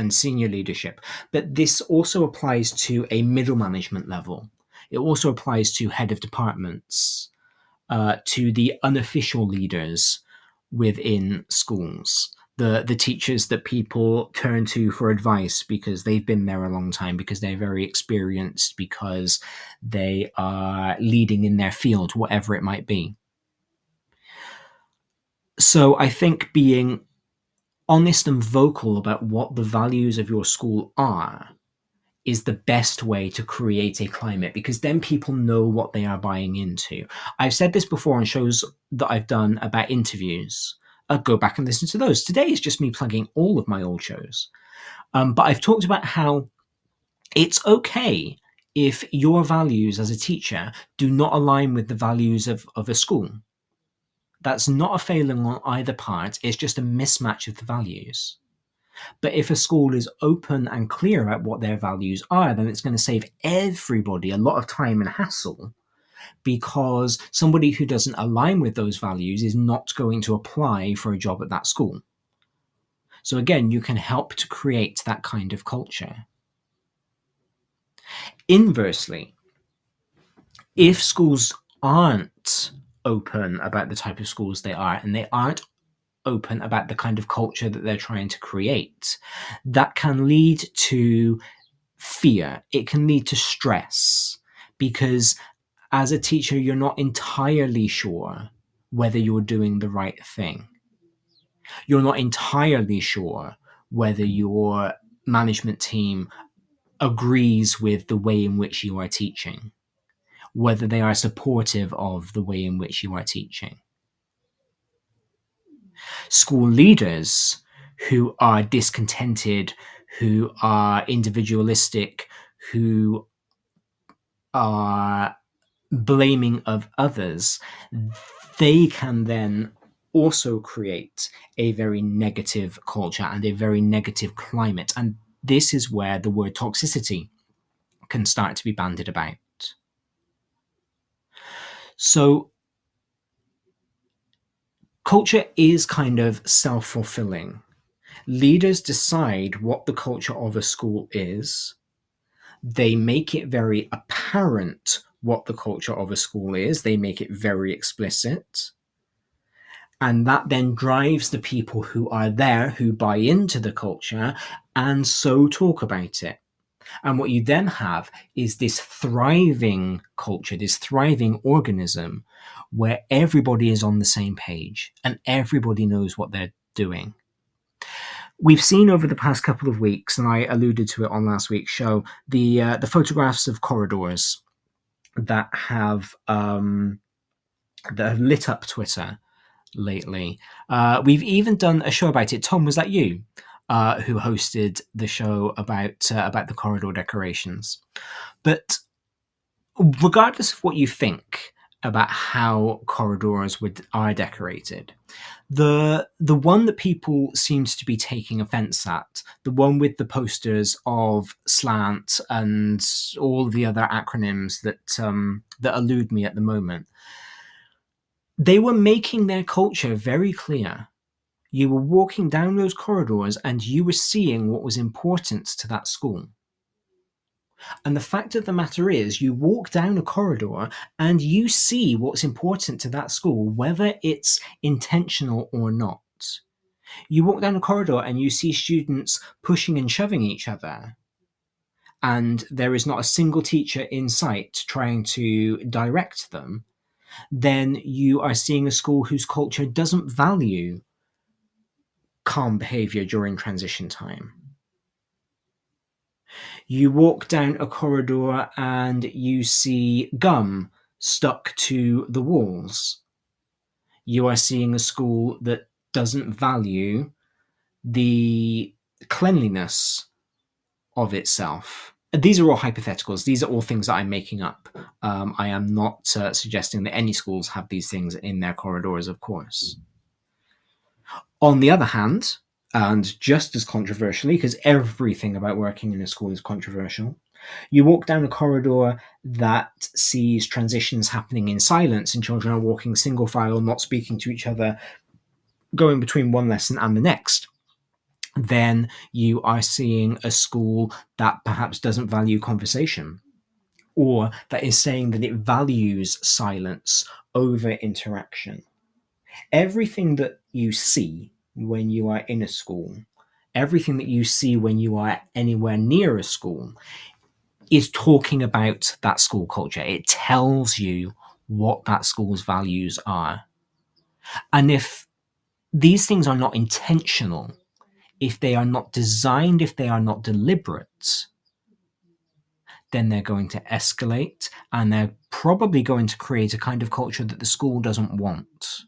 senior leadership, but this also applies to a middle management level. It also applies to head of departments, to the unofficial leaders within schools, the teachers that people turn to for advice because they've been there a long time, because they're very experienced, because they are leading in their field, whatever it might be. So I think being honest and vocal about what the values of your school are is the best way to create a climate, because then people know what they are buying into. I've said this before on shows that I've done about interviews. Go back and listen to those. Today is just me plugging all of my old shows. But I've talked about how it's okay if your values as a teacher do not align with the values of a school. That's not a failing on either part. It's just a mismatch of the values. But if a school is open and clear about what their values are, then it's going to save everybody a lot of time and hassle, because somebody who doesn't align with those values is not going to apply for a job at that school. So again, you can help to create that kind of culture. Inversely, if schools aren't open about the type of schools they are, and they aren't open about the kind of culture that they're trying to create, that can lead to fear. It can lead to stress, because as a teacher, you're not entirely sure whether you're doing the right thing. You're not entirely sure whether your management team agrees with the way in which you are teaching, whether they are supportive of the way in which you are teaching. School leaders who are discontented, who are individualistic, who are blaming of others, they can then also create a very negative culture and a very negative climate. And this is where the word toxicity can start to be bandied about. So culture is kind of self-fulfilling. Leaders decide what the culture of a school is. They make it very apparent what the culture of a school is. They make it very explicit. And that then drives the people who are there, who buy into the culture, and so talk about it. And what you then have is this thriving culture, this thriving organism, where everybody is on the same page and everybody knows what they're doing. We've seen over the past couple of weeks, and I alluded to it on last week's show, the photographs of corridors that have lit up Twitter lately. We've even done a show about it. Tom, was that you who hosted the show about the corridor decorations? But regardless of what you think about how corridors are decorated, the one that people seem to be taking offense at, the one with the posters of slant and all the other acronyms that elude me at the moment, they were making their culture very clear. You were walking down those corridors and you were seeing what was important to that school. And the fact of the matter is, you walk down a corridor and you see what's important to that school, whether it's intentional or not. You walk down a corridor and you see students pushing and shoving each other, and there is not a single teacher in sight trying to direct them. Then you are seeing a school whose culture doesn't value calm behavior during transition time. You walk down a corridor and you see gum stuck to the walls. You are seeing a school that doesn't value the cleanliness of itself. These are all hypotheticals. These are all things that I'm making up. I am not suggesting that any schools have these things in their corridors, of course. On the other hand, and just as controversially, because everything about working in a school is controversial, you walk down a corridor that sees transitions happening in silence, and children are walking single file, not speaking to each other, going between one lesson and the next. Then you are seeing a school that perhaps doesn't value conversation, or that is saying that it values silence over interaction. Everything that you see when you are in a school, everything that you see when you are anywhere near a school, is talking about that school culture. It tells you what that school's values are. And if these things are not intentional, if they are not designed, if they are not deliberate, then they're going to escalate, and they're probably going to create a kind of culture that the school doesn't want.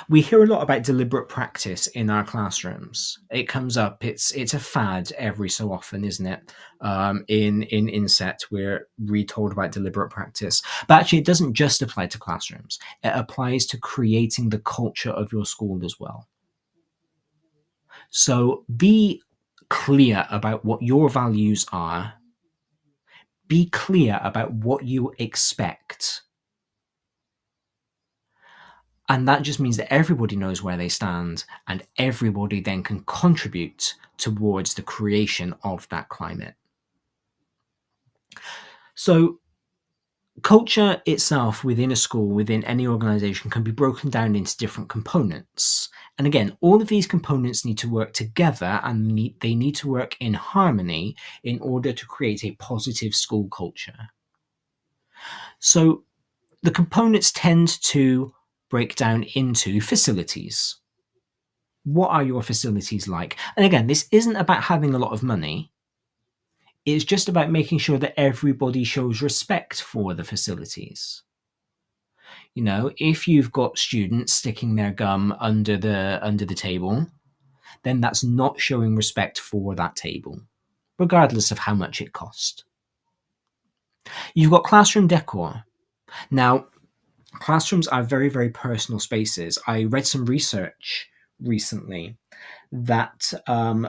We hear a lot about deliberate practice in our classrooms. It comes up. It's a fad every so often, isn't it? In Inset, we're retold about deliberate practice. But actually, it doesn't just apply to classrooms. It applies to creating the culture of your school as well. So be clear about what your values are. Be clear about what you expect. And that just means that everybody knows where they stand, and everybody then can contribute towards the creation of that climate. So culture itself within a school, within any organization, can be broken down into different components. And again, all of these components need to work together, and they need to work in harmony in order to create a positive school culture. So the components tend to break down into facilities. What are your facilities like? And again, this isn't about having a lot of money. It's just about making sure that everybody shows respect for the facilities. You know, if you've got students sticking their gum under the table, then that's not showing respect for that table, regardless of how much it cost. You've got classroom decor. Now, classrooms are very, very personal spaces. I read some research recently that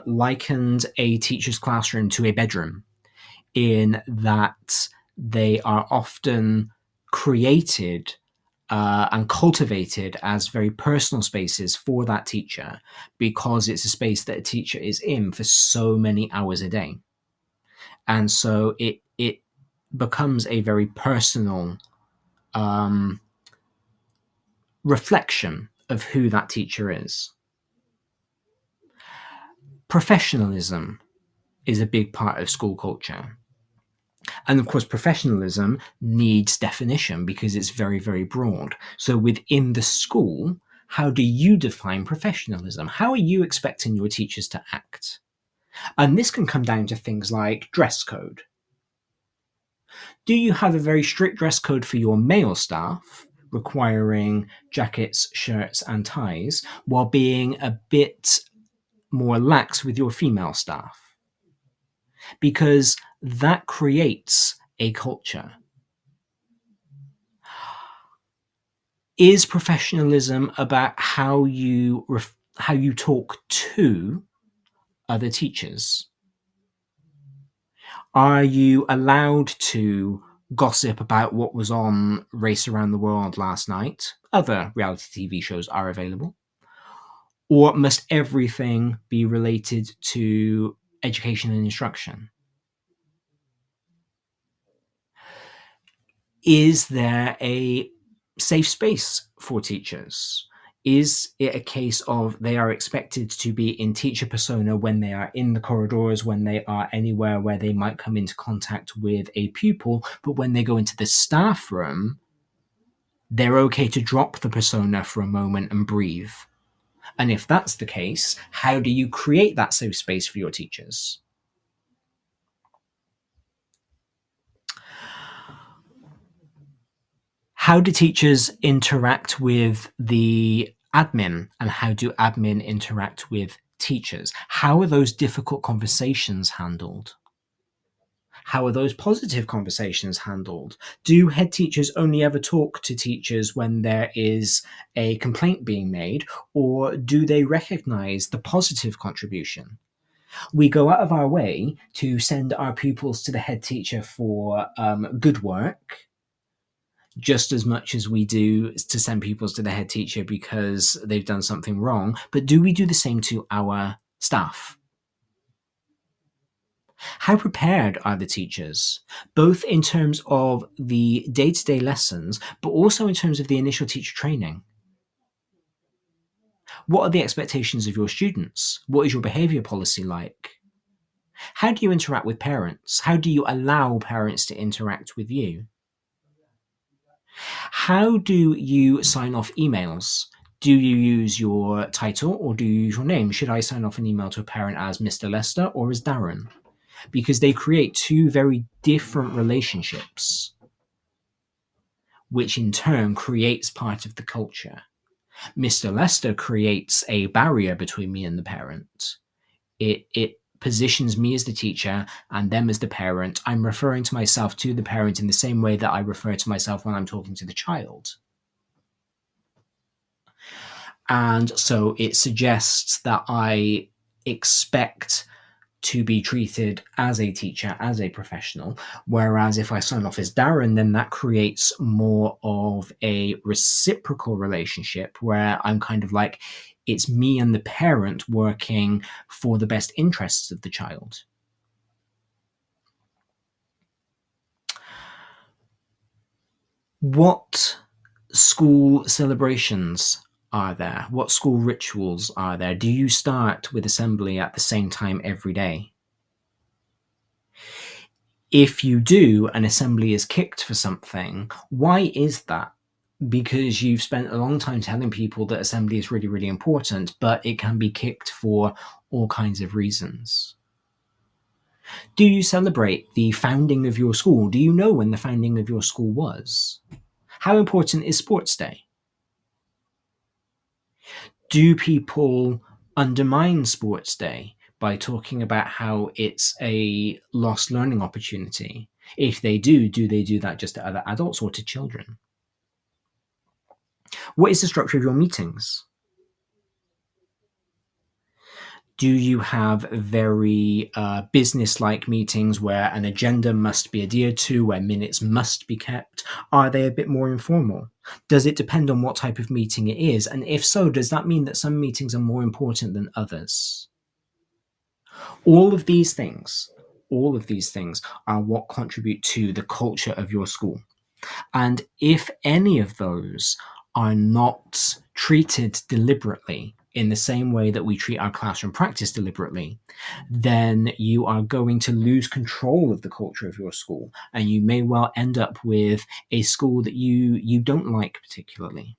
likened a teacher's classroom to a bedroom, in that they are often created and cultivated as very personal spaces for that teacher, because it's a space that a teacher is in for so many hours a day. And so it becomes a very personal reflection of who that teacher is. Professionalism is a big part of school culture. And of course, professionalism needs definition because it's very, very broad. So within the school, how do you define professionalism? How are you expecting your teachers to act? And this can come down to things like dress code. Do you have a very strict dress code for your male staff, requiring jackets, shirts, and ties, while being a bit more lax with your female staff? Because that creates a culture. Is professionalism about how you talk to other teachers? Are you allowed to gossip about what was on Race Around the World last night? Other reality TV shows are available. Or must everything be related to education and instruction? Is there a safe space for teachers? Is it a case of they are expected to be in teacher persona when they are in the corridors, when they are anywhere where they might come into contact with a pupil, but when they go into the staff room, they're okay to drop the persona for a moment and breathe? And if that's the case, how do you create that safe space for your teachers? How do teachers interact with the admin, and how do admin interact with teachers? How are those difficult conversations handled? How are those positive conversations handled? Do head teachers only ever talk to teachers when there is a complaint being made, or do they recognize the positive contribution? We go out of our way to send our pupils to the head teacher for good work, just as much as we do to send pupils to the head teacher because they've done something wrong. But do we do the same to our staff? How prepared are the teachers, both in terms of the day-to-day lessons, but also in terms of the initial teacher training? What are the expectations of your students? What is your behavior policy like? How do you interact with parents? How do you allow parents to interact with you? How do you sign off emails? Do you use your title or do you use your name? Should I sign off an email to a parent as Mr. Lester or as Darren? Because they create two very different relationships, which in turn creates part of the culture. Mr. Lester creates a barrier between me and the parent. It positions me as the teacher and them as the parent. I'm referring to myself to the parent in the same way that I refer to myself when I'm talking to the child. And so it suggests that I expect to be treated as a teacher, as a professional. Whereas if I sign off as Darren, then that creates more of a reciprocal relationship where I'm kind of like, it's me and the parent working for the best interests of the child. What school celebrations are there? What school rituals are there? Do you start with assembly at the same time every day? If you do, an assembly is kicked for something, why is that? Because you've spent a long time telling people that assembly is really, really important, but it can be kicked for all kinds of reasons. Do you celebrate the founding of your school? Do you know when the founding of your school was? How important is sports day? Do people undermine sports day by talking about how it's a lost learning opportunity? If they do they do that just to other adults or to children? What is the structure of your meetings? Do you have very business-like meetings where an agenda must be adhered to, where minutes must be kept? Are they a bit more informal? Does it depend on what type of meeting it is? And if so, does that mean that some meetings are more important than others? All of these things are what contribute to the culture of your school. And if any of those are not treated deliberately in the same way that we treat our classroom practice deliberately, then you are going to lose control of the culture of your school, and you may well end up with a school that you don't like particularly.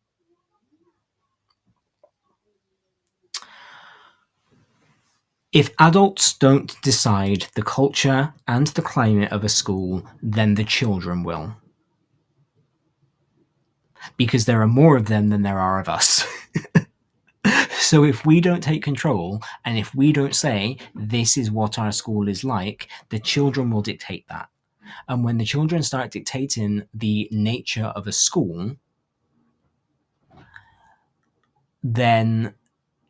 If adults don't decide the culture and the climate of a school, then the children will. Because there are more of them than there are of us. So if we don't take control, and if we don't say, this is what our school is like, the children will dictate that. And when the children start dictating the nature of a school, then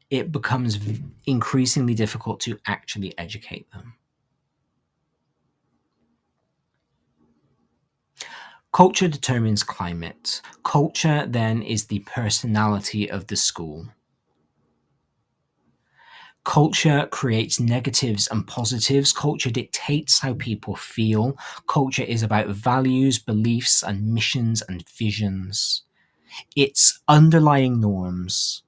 it becomes increasingly difficult to actually educate them. Culture determines climate. Culture then is the personality of the school. Culture creates negatives and positives. Culture dictates how people feel. Culture is about values, beliefs, and missions and visions. It's underlying norms.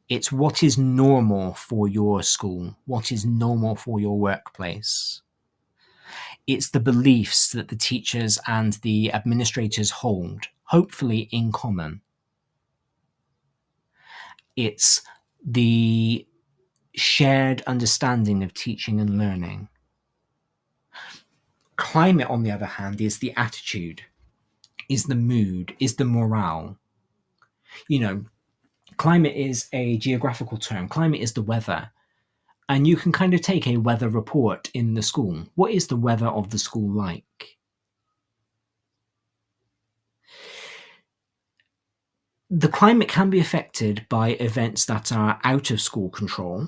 It's what is normal for your school, what is normal for your workplace. It's the beliefs that the teachers and the administrators hold, hopefully in common. It's the shared understanding of teaching and learning. Climate, on the other hand, is the attitude. is the mood, is the morale. Climate is a geographical term. Climate is the weather. And you can kind of take a weather report in the school. What is the weather of the school like? The climate can be affected by events that are out of school control.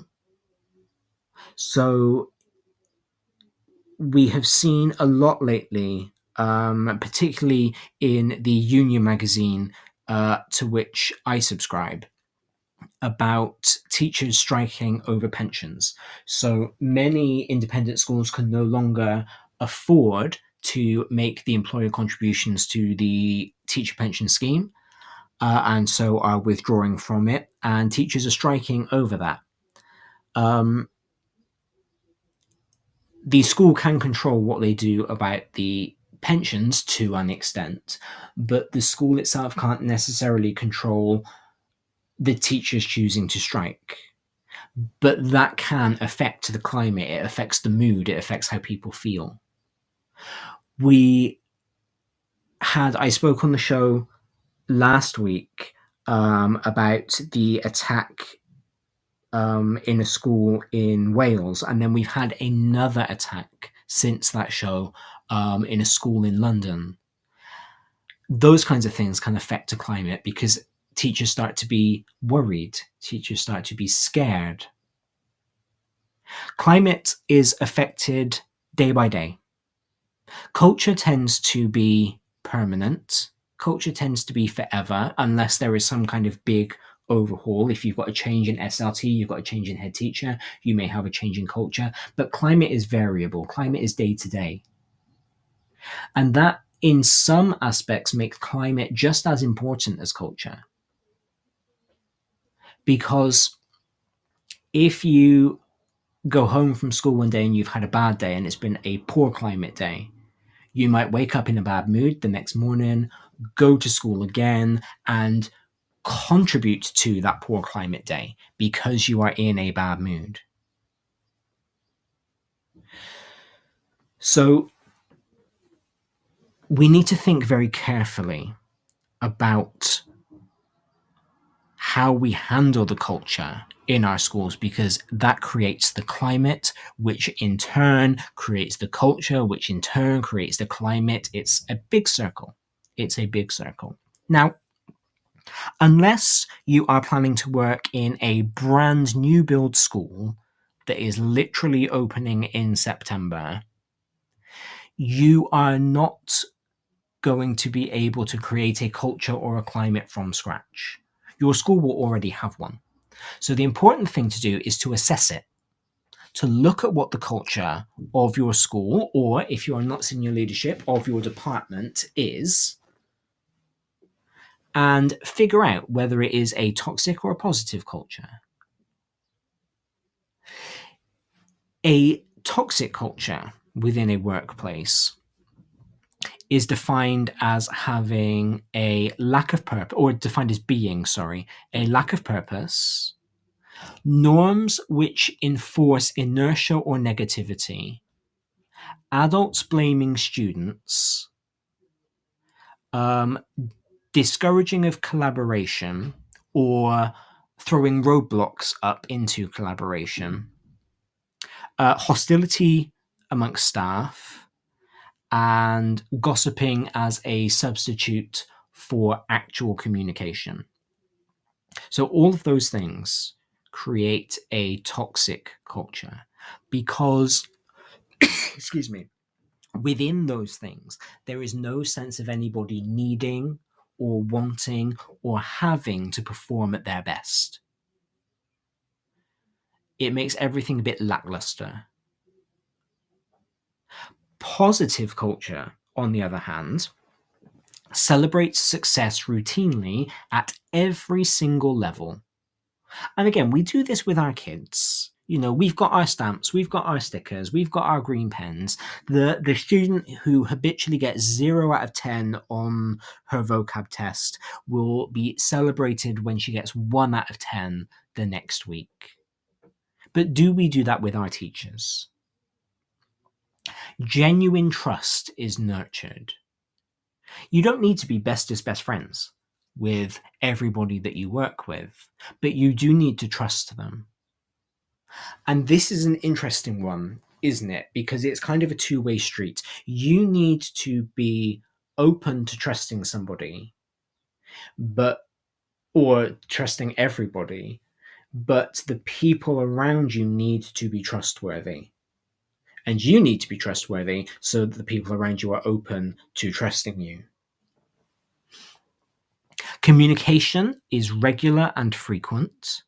So we have seen a lot lately, particularly in the Union magazine to which I subscribe, about teachers striking over pensions. So many independent schools can no longer afford to make the employer contributions to the teacher pension scheme, and so are withdrawing from it, and teachers are striking over that. The school can control what they do about the pensions to an extent, but the school itself can't necessarily control the teachers choosing to strike. But that can affect the climate, it affects the mood, it affects how people feel. I spoke on the show last week about the attack in a school in Wales, and then we've had another attack since that show in a school in London. Those kinds of things can affect the climate because teachers start to be worried, teachers start to be scared. Climate is affected day by day. Culture tends to be permanent. Culture tends to be forever unless there is some kind of big overhaul. If you've got a change in SLT, you've got a change in head teacher, you may have a change in culture. But climate is variable. Climate is day to day. And that, in some aspects, makes climate just as important as culture. Because if you go home from school one day and you've had a bad day and it's been a poor climate day, you might wake up in a bad mood the next morning, go to school again, and contribute to that poor climate day because you are in a bad mood. So we need to think very carefully about how we handle the culture in our schools, because that creates the climate, which in turn creates the culture, which in turn creates the climate. It's a big circle. It's a big circle. Now, unless you are planning to work in a brand new build school that is literally opening in September, you are not going to be able to create a culture or a climate from scratch. Your school will already have one. So the important thing to do is to assess it, to look at what the culture of your school, or if you are not senior leadership, of your department is, and figure out whether it is a toxic or a positive culture. A toxic culture within a workplace is defined as having a lack of purpose, or defined as being, a lack of purpose, norms which enforce inertia or negativity, adults blaming students, discouraging of collaboration or throwing roadblocks up into collaboration, hostility amongst staff, and gossiping as a substitute for actual communication. So all of those things create a toxic culture because, excuse me, within those things, there is no sense of anybody needing or wanting or having to perform at their best. It makes everything a bit lackluster. Positive culture, on the other hand, celebrates success routinely at every single level. And again, we do this with our kids. We've got our stamps, we've got our stickers, we've got our green pens. The student who habitually gets 0 out of 10 on her vocab test will be celebrated when she gets 1 out of 10 the next week. But do we do that with our teachers? Genuine trust is nurtured. You don't need to be bestest best friends with everybody that you work with, but you do need to trust them. And this is an interesting one, isn't it? Because it's kind of a two-way street. You need to be open to trusting somebody, or trusting everybody, but the people around you need to be trustworthy. And you need to be trustworthy so that the people around you are open to trusting you. Communication is regular and frequent.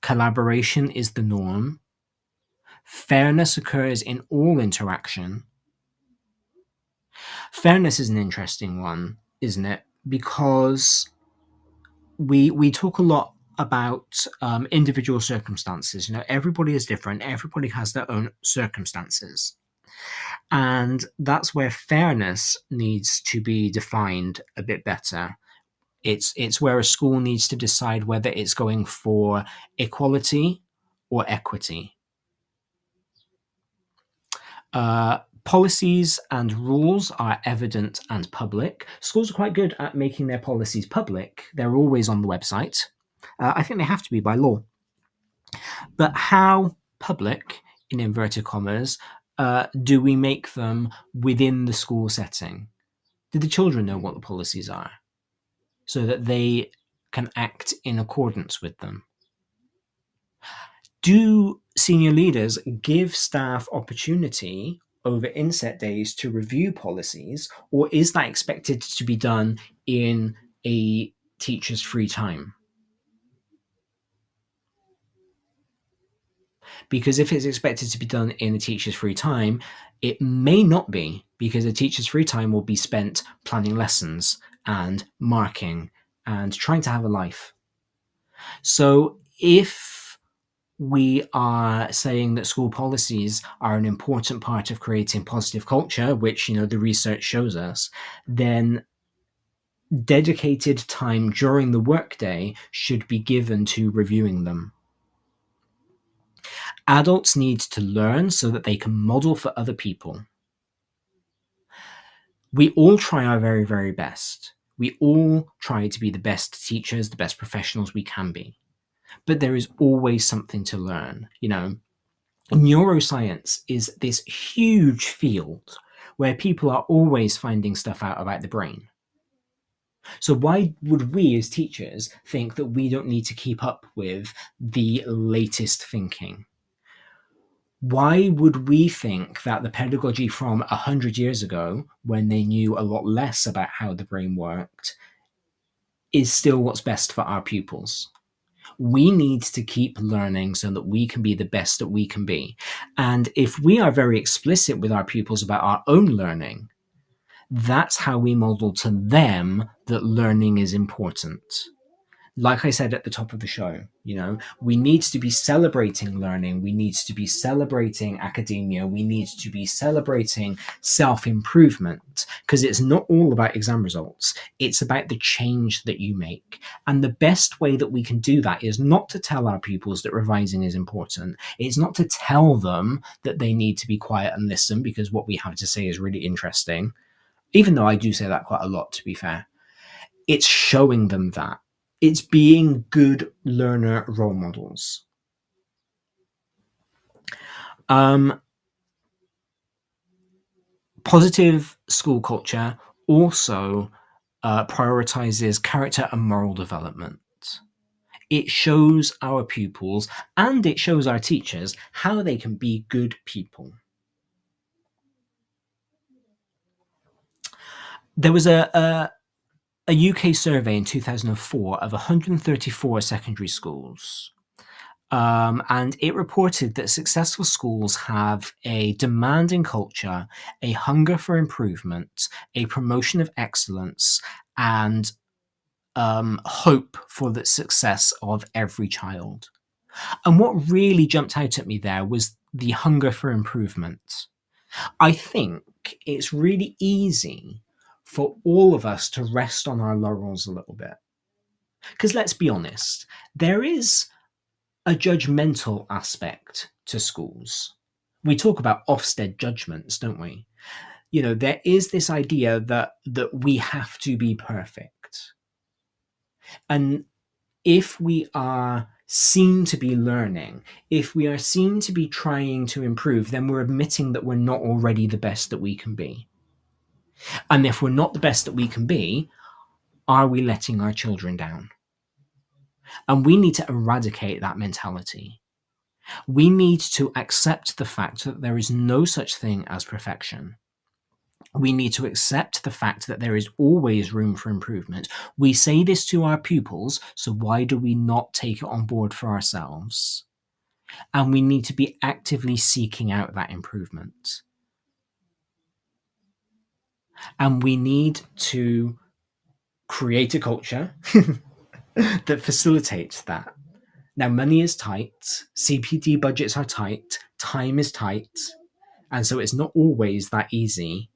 Collaboration is the norm. Fairness occurs in all interaction. Fairness is an interesting one, isn't it? Because we talk a lot about individual circumstances. Everybody is different. Everybody has their own circumstances. And that's where fairness needs to be defined a bit better. It's where a school needs to decide whether it's going for equality or equity. Policies and rules are evident and public. Schools are quite good at making their policies public. They're always on the website. I think they have to be by law. But how public, in inverted commas, do we make them within the school setting? Do the children know what the policies are so that they can act in accordance with them? Do senior leaders give staff opportunity over inset days to review policies, or is that expected to be done in a teacher's free time? Because if it's expected to be done in a teacher's free time, it may not be, because a teacher's free time will be spent planning lessons and marking and trying to have a life. So if we are saying that school policies are an important part of creating positive culture, which, the research shows us, then dedicated time during the workday should be given to reviewing them. Adults need to learn so that they can model for other people. We all try our very, very best. We all try to be the best teachers, the best professionals we can be. But there is always something to learn. Neuroscience is this huge field where people are always finding stuff out about the brain. So why would we as teachers think that we don't need to keep up with the latest thinking? Why would we think that the pedagogy from 100 years ago, when they knew a lot less about how the brain worked, is still what's best for our pupils? We need to keep learning so that we can be the best that we can be. And if we are very explicit with our pupils about our own learning, that's how we model to them that learning is important. Like I said at the top of the show, we need to be celebrating learning. We need to be celebrating academia. We need to be celebrating self-improvement, because it's not all about exam results. It's about the change that you make. And the best way that we can do that is not to tell our pupils that revising is important. It's not to tell them that they need to be quiet and listen because what we have to say is really interesting, even though I do say that quite a lot, to be fair. It's showing them that. It's being good learner role models. Positive school culture also prioritizes character and moral development. It shows our pupils and it shows our teachers how they can be good people. There was a UK survey in 2004 of 134 secondary schools. And it reported that successful schools have a demanding culture, a hunger for improvement, a promotion of excellence, and hope for the success of every child. And what really jumped out at me there was the hunger for improvement. I think it's really easy for all of us to rest on our laurels a little bit. Because let's be honest, there is a judgmental aspect to schools. We talk about Ofsted judgments, don't we? there is this idea that we have to be perfect. And if we are seen to be learning, if we are seen to be trying to improve, then we're admitting that we're not already the best that we can be. And if we're not the best that we can be, are we letting our children down? And we need to eradicate that mentality. We need to accept the fact that there is no such thing as perfection. We need to accept the fact that there is always room for improvement. We say this to our pupils, so why do we not take it on board for ourselves? And we need to be actively seeking out that improvement. And we need to create a culture that facilitates that. Now, money is tight, CPD budgets are tight, time is tight, and so it's not always that easy.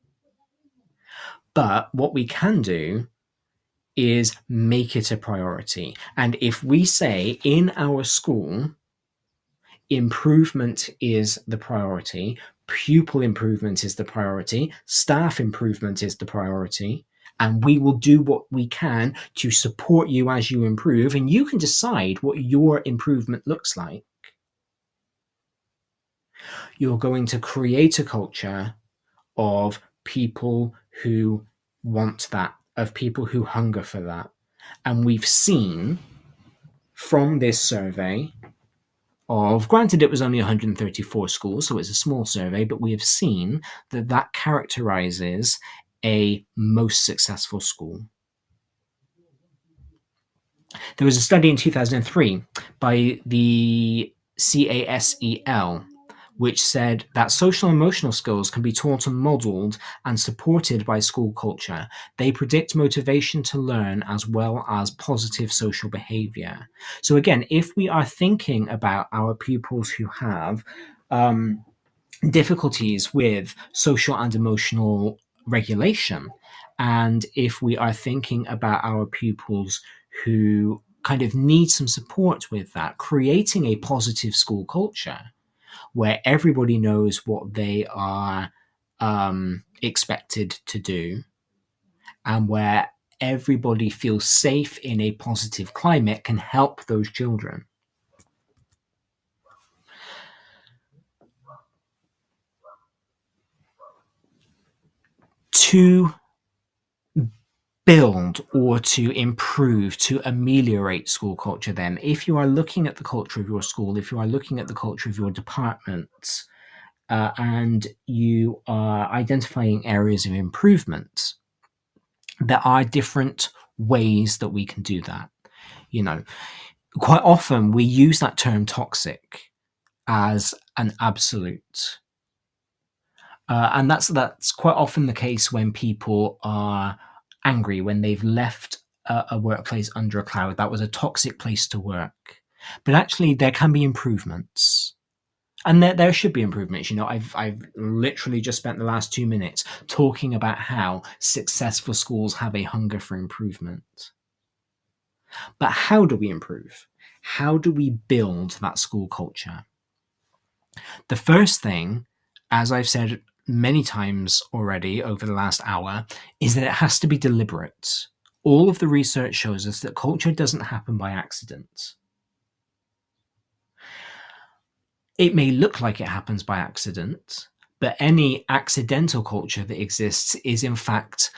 But what we can do is make it a priority. And if we say in our school, improvement is the priority, pupil improvement is the priority, staff improvement is the priority, and we will do what we can to support you as you improve, and you can decide what your improvement looks like. You're going to create a culture of people who want that, of people who hunger for that. And we've seen from this survey granted it was only 134 schools, so it's a small survey, but we have seen that characterizes a most successful school. There was a study in 2003 by the CASEL, which said that social and emotional skills can be taught and modeled and supported by school culture. They predict motivation to learn as well as positive social behavior. So again, if we are thinking about our pupils who have difficulties with social and emotional regulation, and if we are thinking about our pupils who kind of need some support with that, creating a positive school culture where everybody knows what they are expected to do, and where everybody feels safe in a positive climate, can help those children. To build or to improve, to ameliorate school culture, then, if you are looking at the culture of your school, if you are looking at the culture of your department, and you are identifying areas of improvement, there are different ways that we can do that. Quite often we use that term toxic as an absolute. And that's quite often the case when people are angry, when they've left a workplace under a cloud. That was a toxic place to work. But actually, there can be improvements. And there should be improvements. I've literally just spent the last 2 minutes talking about how successful schools have a hunger for improvement. But how do we improve? How do we build that school culture? The first thing, as I've said many times already over the last hour, is that it has to be deliberate. All of the research shows us that culture doesn't happen by accident. It may look like it happens by accident, but any accidental culture that exists is in fact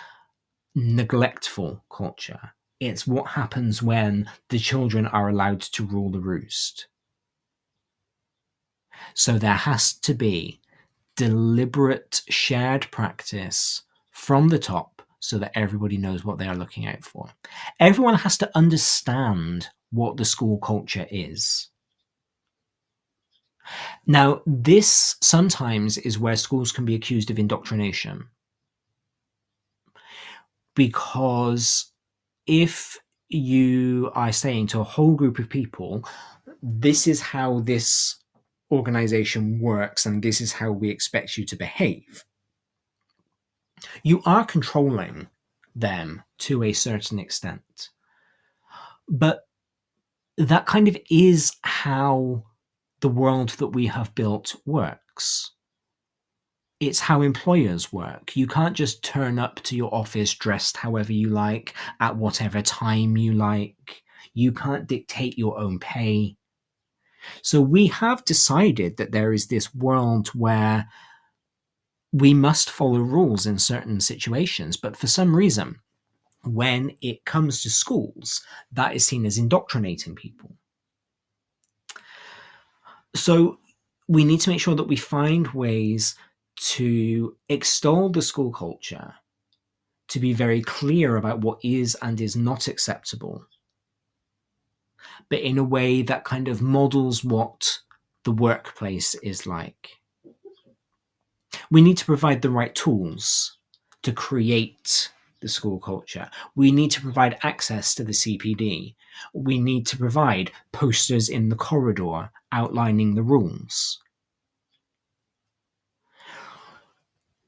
neglectful culture. It's what happens when the children are allowed to rule the roost. So there has to be deliberate shared practice from the top so that everybody knows what they are looking out for. Everyone has to understand what the school culture is. Now, this sometimes is where schools can be accused of indoctrination. Because if you are saying to a whole group of people, this is how this organization works and this is how we expect you to behave, you are controlling them to a certain extent. But that kind of is how the world that we have built works. It's how employers work. You can't just turn up to your office dressed however you like, at whatever time you like. You can't dictate your own pay. So we have decided that there is this world where we must follow rules in certain situations, but for some reason, when it comes to schools, that is seen as indoctrinating people. So we need to make sure that we find ways to extol the school culture, to be very clear about what is and is not acceptable, but in a way that kind of models what the workplace is like. We need to provide the right tools to create the school culture. We need to provide access to the CPD. We need to provide posters in the corridor outlining the rules.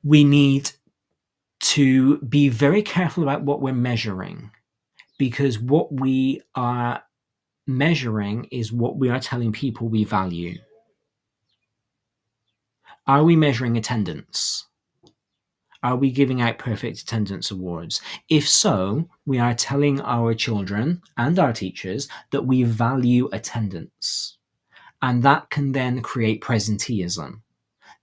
We need to be very careful about what we're measuring, because what we are measuring is what we are telling people we value. Are we measuring attendance? Are we giving out perfect attendance awards? If so, we are telling our children and our teachers that we value attendance. And that can then create presenteeism.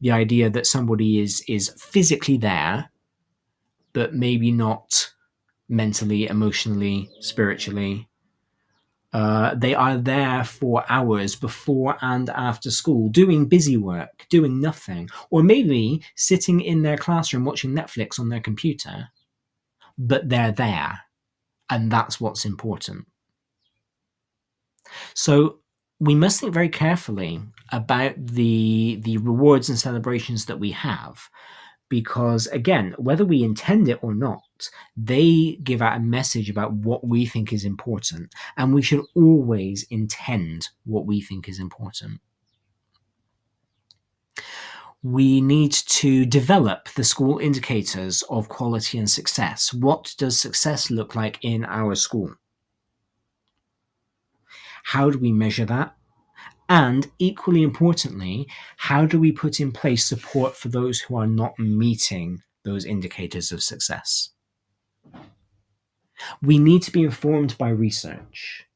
The idea that somebody is physically there, but maybe not mentally, emotionally, spiritually. They are there for hours before and after school, doing busy work, doing nothing, or maybe sitting in their classroom watching Netflix on their computer, but they're there, and that's what's important. So we must think very carefully about the rewards and celebrations that we have, because again, whether we intend it or not, they give out a message about what we think is important, and we should always intend what we think is important. We need to develop the school indicators of quality and success. What does success look like in our school? How do we measure that? And equally importantly, how do we put in place support for those who are not meeting those indicators of success? We need to be informed by research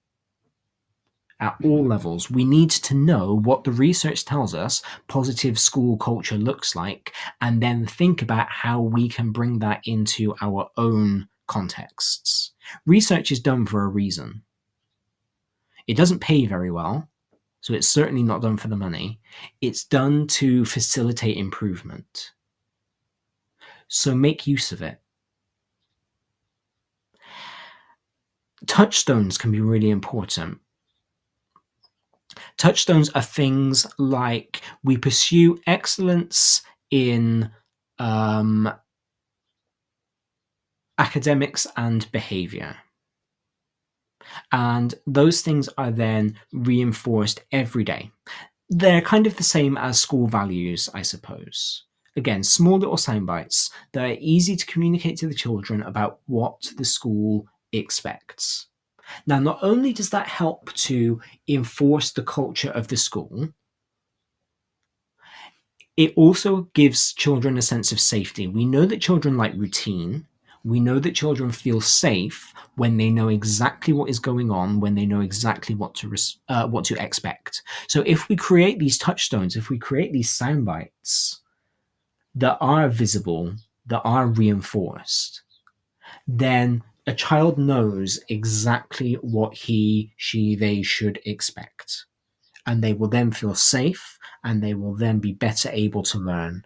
at all levels. We need to know what the research tells us positive school culture looks like, and then think about how we can bring that into our own contexts. Research is done for a reason. It doesn't pay very well, so it's certainly not done for the money. It's done to facilitate improvement. So make use of it. Touchstones can be really important. Touchstones are things like we pursue excellence in academics and behavior. And those things are then reinforced every day. They're kind of the same as school values, I suppose. Again, small little sound bites that are easy to communicate to the children about what the school expects. Now, not only does that help to enforce the culture of the school, it also gives children a sense of safety. We know that children like routine. We know that children feel safe when they know exactly what is going on, when they know exactly what to expect. So if we create these touchstones, if we create these sound bites that are visible, that are reinforced, then a child knows exactly what he, she, they should expect. And they will then feel safe, and they will then be better able to learn.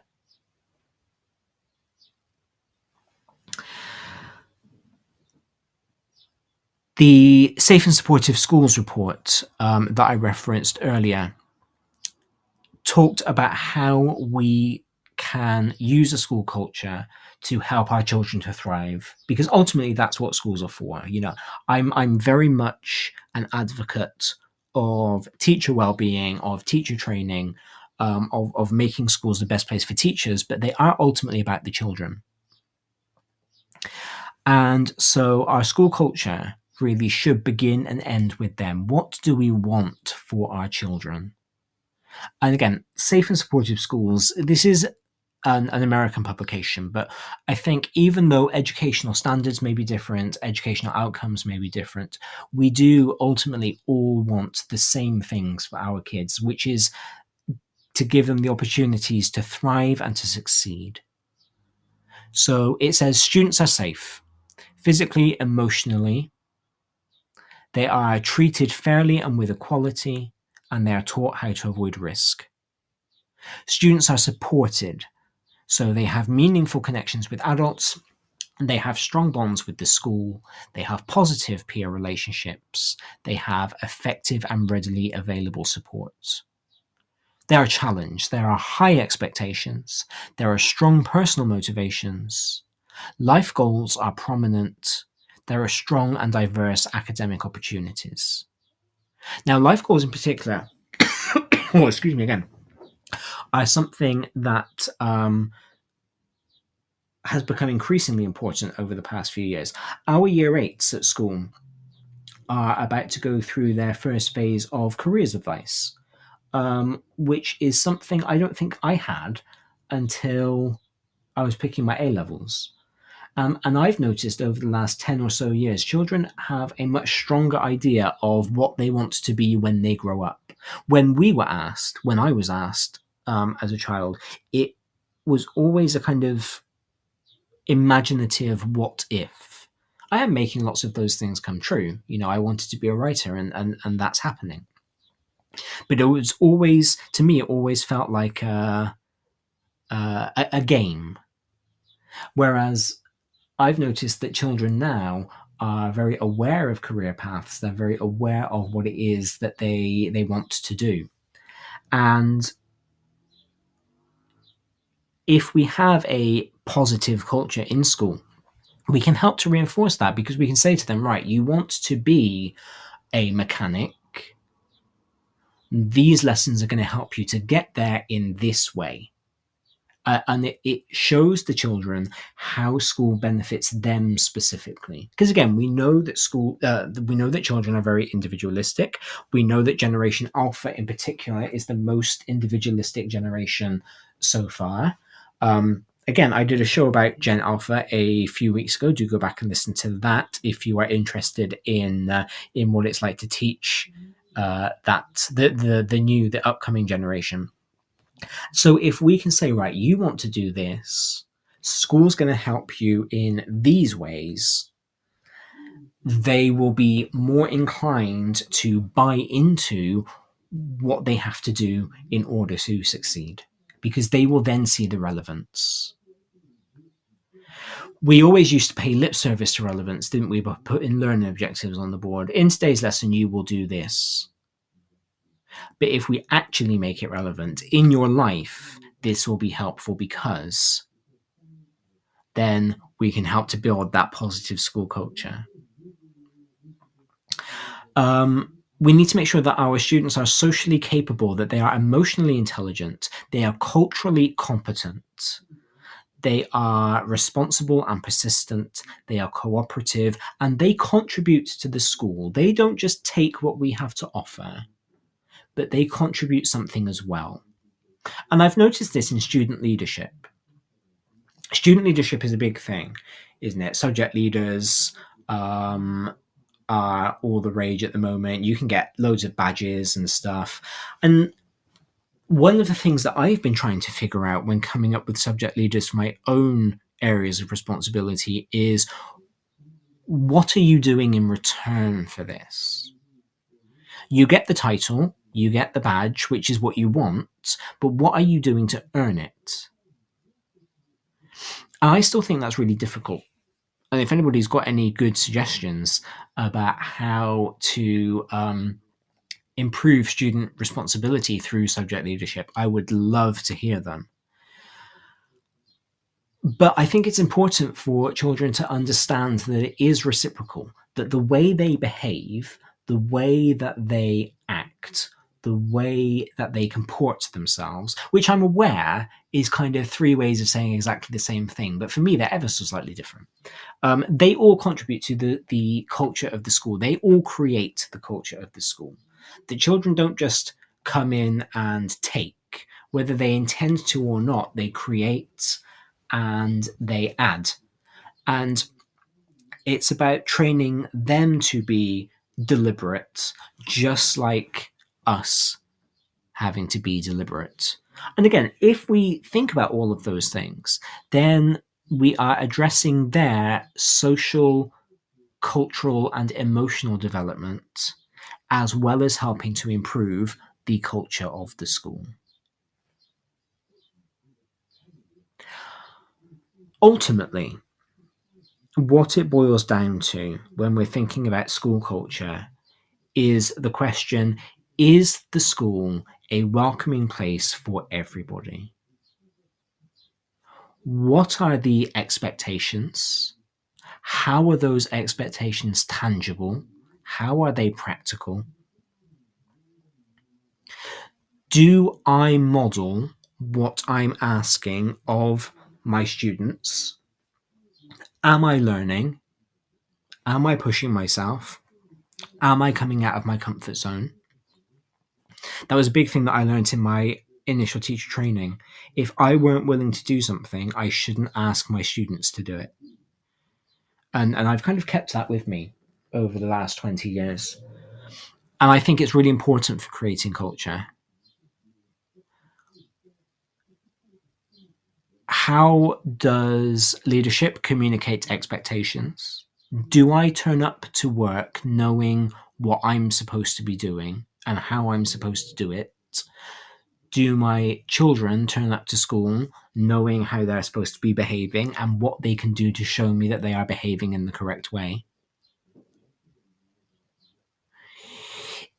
The Safe and Supportive Schools report that I referenced earlier talked about how we can use a school culture to help our children to thrive, because ultimately that's what schools are for. You know, I'm very much an advocate of teacher well-being, of teacher training, of making schools the best place for teachers, but they are ultimately about the children. And so our school culture really should begin and end with them. What do we want for our children? And again, safe and supportive schools, this is an American publication, but I think even though educational standards may be different, educational outcomes may be different, we do ultimately all want the same things for our kids, which is to give them the opportunities to thrive and to succeed. So it says students are safe, physically, emotionally. They are treated fairly and with equality, and they are taught how to avoid risk. Students are supported, so they have meaningful connections with adults, and they have strong bonds with the school, they have positive peer relationships, they have effective and readily available support. They are challenged, there are high expectations, there are strong personal motivations, life goals are prominent, there are strong and diverse academic opportunities. Now, life goals in particular, oh, excuse me again, are something that has become increasingly important over the past few years. Our year 8s at school are about to go through their first phase of careers advice, which is something I don't think I had until I was picking my A-levels. And I've noticed over the last 10 or so years, children have a much stronger idea of what they want to be when they grow up. When I was asked as a child, it was always a kind of imaginative what if. I am making lots of those things come true. I wanted to be a writer and that's happening. But it was always, to me, it always felt like a game. Whereas I've noticed that children now are very aware of career paths. They're very aware of what it is that they want to do. And if we have a positive culture in school, we can help to reinforce that, because we can say to them, right, you want to be a mechanic. These lessons are going to help you to get there in this way. And it shows the children how school benefits them specifically. Because again, we know that children are very individualistic. We know that Generation Alpha in particular is the most individualistic generation so far. Again, I did a show about Gen Alpha a few weeks ago. Do go back and listen to that if you are interested in what it's like to teach the upcoming generation. So if we can say, right, you want to do this, school's going to help you in these ways, they will be more inclined to buy into what they have to do in order to succeed, because they will then see the relevance. We always used to pay lip service to relevance, didn't we? But put in learning objectives on the board. In today's lesson, you will do this. But if we actually make it relevant in your life, this will be helpful, because then we can help to build that positive school culture. We need to make sure that our students are socially capable, that they are emotionally intelligent, they are culturally competent, they are responsible and persistent, they are cooperative, and they contribute to the school. They don't just take what we have to offer, but they contribute something as well. And I've noticed this in student leadership. Student leadership is a big thing, isn't it? Subject leaders are all the rage at the moment. You can get loads of badges and stuff. And one of the things that I've been trying to figure out when coming up with subject leaders for my own areas of responsibility is, what are you doing in return for this? You get the title, you get the badge, which is what you want, but what are you doing to earn it? I still think that's really difficult. And if anybody's got any good suggestions about how to improve student responsibility through subject leadership, I would love to hear them. But I think it's important for children to understand that it is reciprocal, that the way they behave, the way that they act, the way that they comport themselves, which I'm aware is kind of three ways of saying exactly the same thing, but for me, they're ever so slightly different. They all contribute to the culture of the school. They all create the culture of the school. The children don't just come in and take. take, whether they intend to or not, they create and they add. And it's about training them to be deliberate, just like us having to be deliberate. And again, if we think about all of those things, then we are addressing their social, cultural, and emotional development, as well as helping to improve the culture of the school. Ultimately, what it boils down to when we're thinking about school culture is the question, is the school a welcoming place for everybody? What are the expectations? How are those expectations tangible? How are they practical? Do I model what I'm asking of my students? Am I learning? Am I pushing myself? Am I coming out of my comfort zone? That was a big thing that I learned in my initial teacher training. If I weren't willing to do something, I shouldn't ask my students to do it. And I've kind of kept that with me over the last 20 years. And I think it's really important for creating culture. How does leadership communicate expectations? Do I turn up to work knowing what I'm supposed to be doing and how I'm supposed to do it? Do my children turn up to school knowing how they're supposed to be behaving and what they can do to show me that they are behaving in the correct way?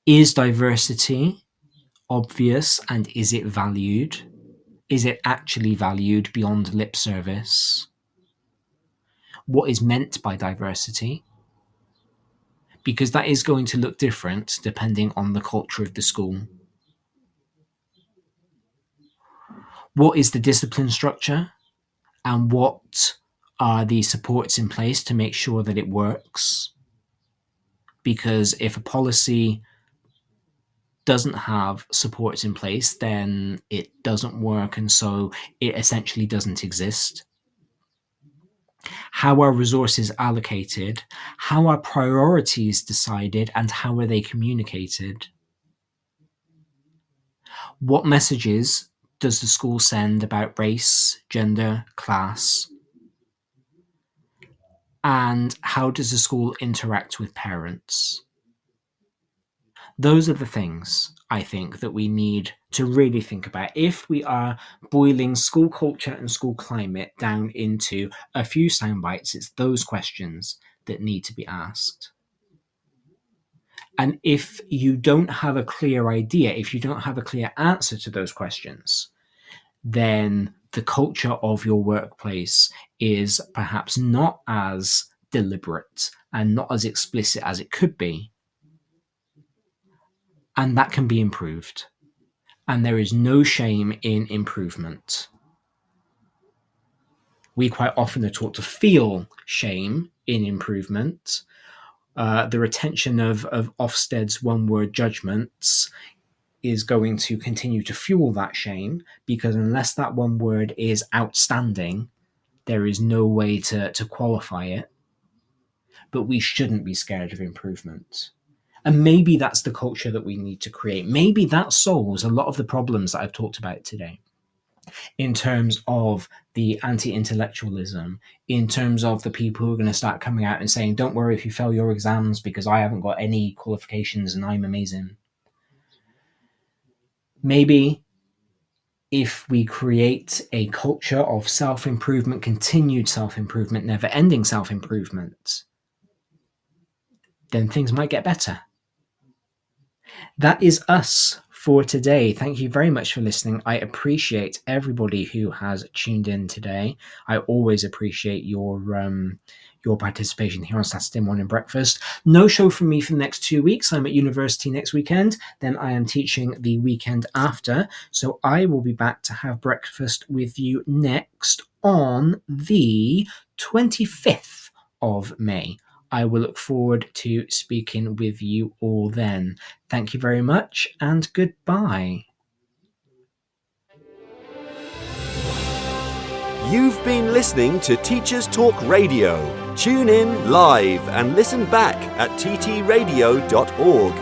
Is diversity obvious and is it valued? Is it actually valued beyond lip service? What is meant by diversity? Because that is going to look different depending on the culture of the school. What is the discipline structure? And what are the supports in place to make sure that it works? Because if a policy doesn't have supports in place, then it doesn't work, and so it essentially doesn't exist. How are resources allocated? How are priorities decided, and how are they communicated? What messages does the school send about race, gender, class? And how does the school interact with parents? Those are the things I think that we need to really think about if we are boiling school culture and school climate down into a few sound bites. It's those questions that need to be asked. And if you don't have a clear idea, if you don't have a clear answer to those questions, then the culture of your workplace is perhaps not as deliberate and not as explicit as it could be. And that can be improved. And there is no shame in improvement. We quite often are taught to feel shame in improvement. The retention of Ofsted's one-word judgments is going to continue to fuel that shame, because unless that one word is outstanding, there is no way to qualify it. But we shouldn't be scared of improvement. And maybe that's the culture that we need to create. Maybe that solves a lot of the problems that I've talked about today, in terms of the anti-intellectualism, in terms of the people who are going to start coming out and saying, don't worry if you fail your exams because I haven't got any qualifications and I'm amazing. Maybe if we create a culture of self-improvement, continued self-improvement, never-ending self-improvement, then things might get better. That is us for today. Thank you very much for listening. I appreciate everybody who has tuned in today. I always appreciate your participation here on Saturday Morning Breakfast. No show from me for the next 2 weeks. I'm at university next weekend. Then I am teaching the weekend after. So I will be back to have breakfast with you next on the 25th of May. I will look forward to speaking with you all then. Thank you very much and goodbye. You've been listening to Teachers Talk Radio. Tune in live and listen back at ttradio.org.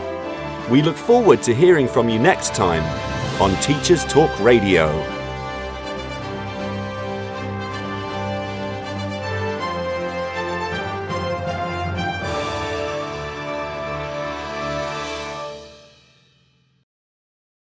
We look forward to hearing from you next time on Teachers Talk Radio.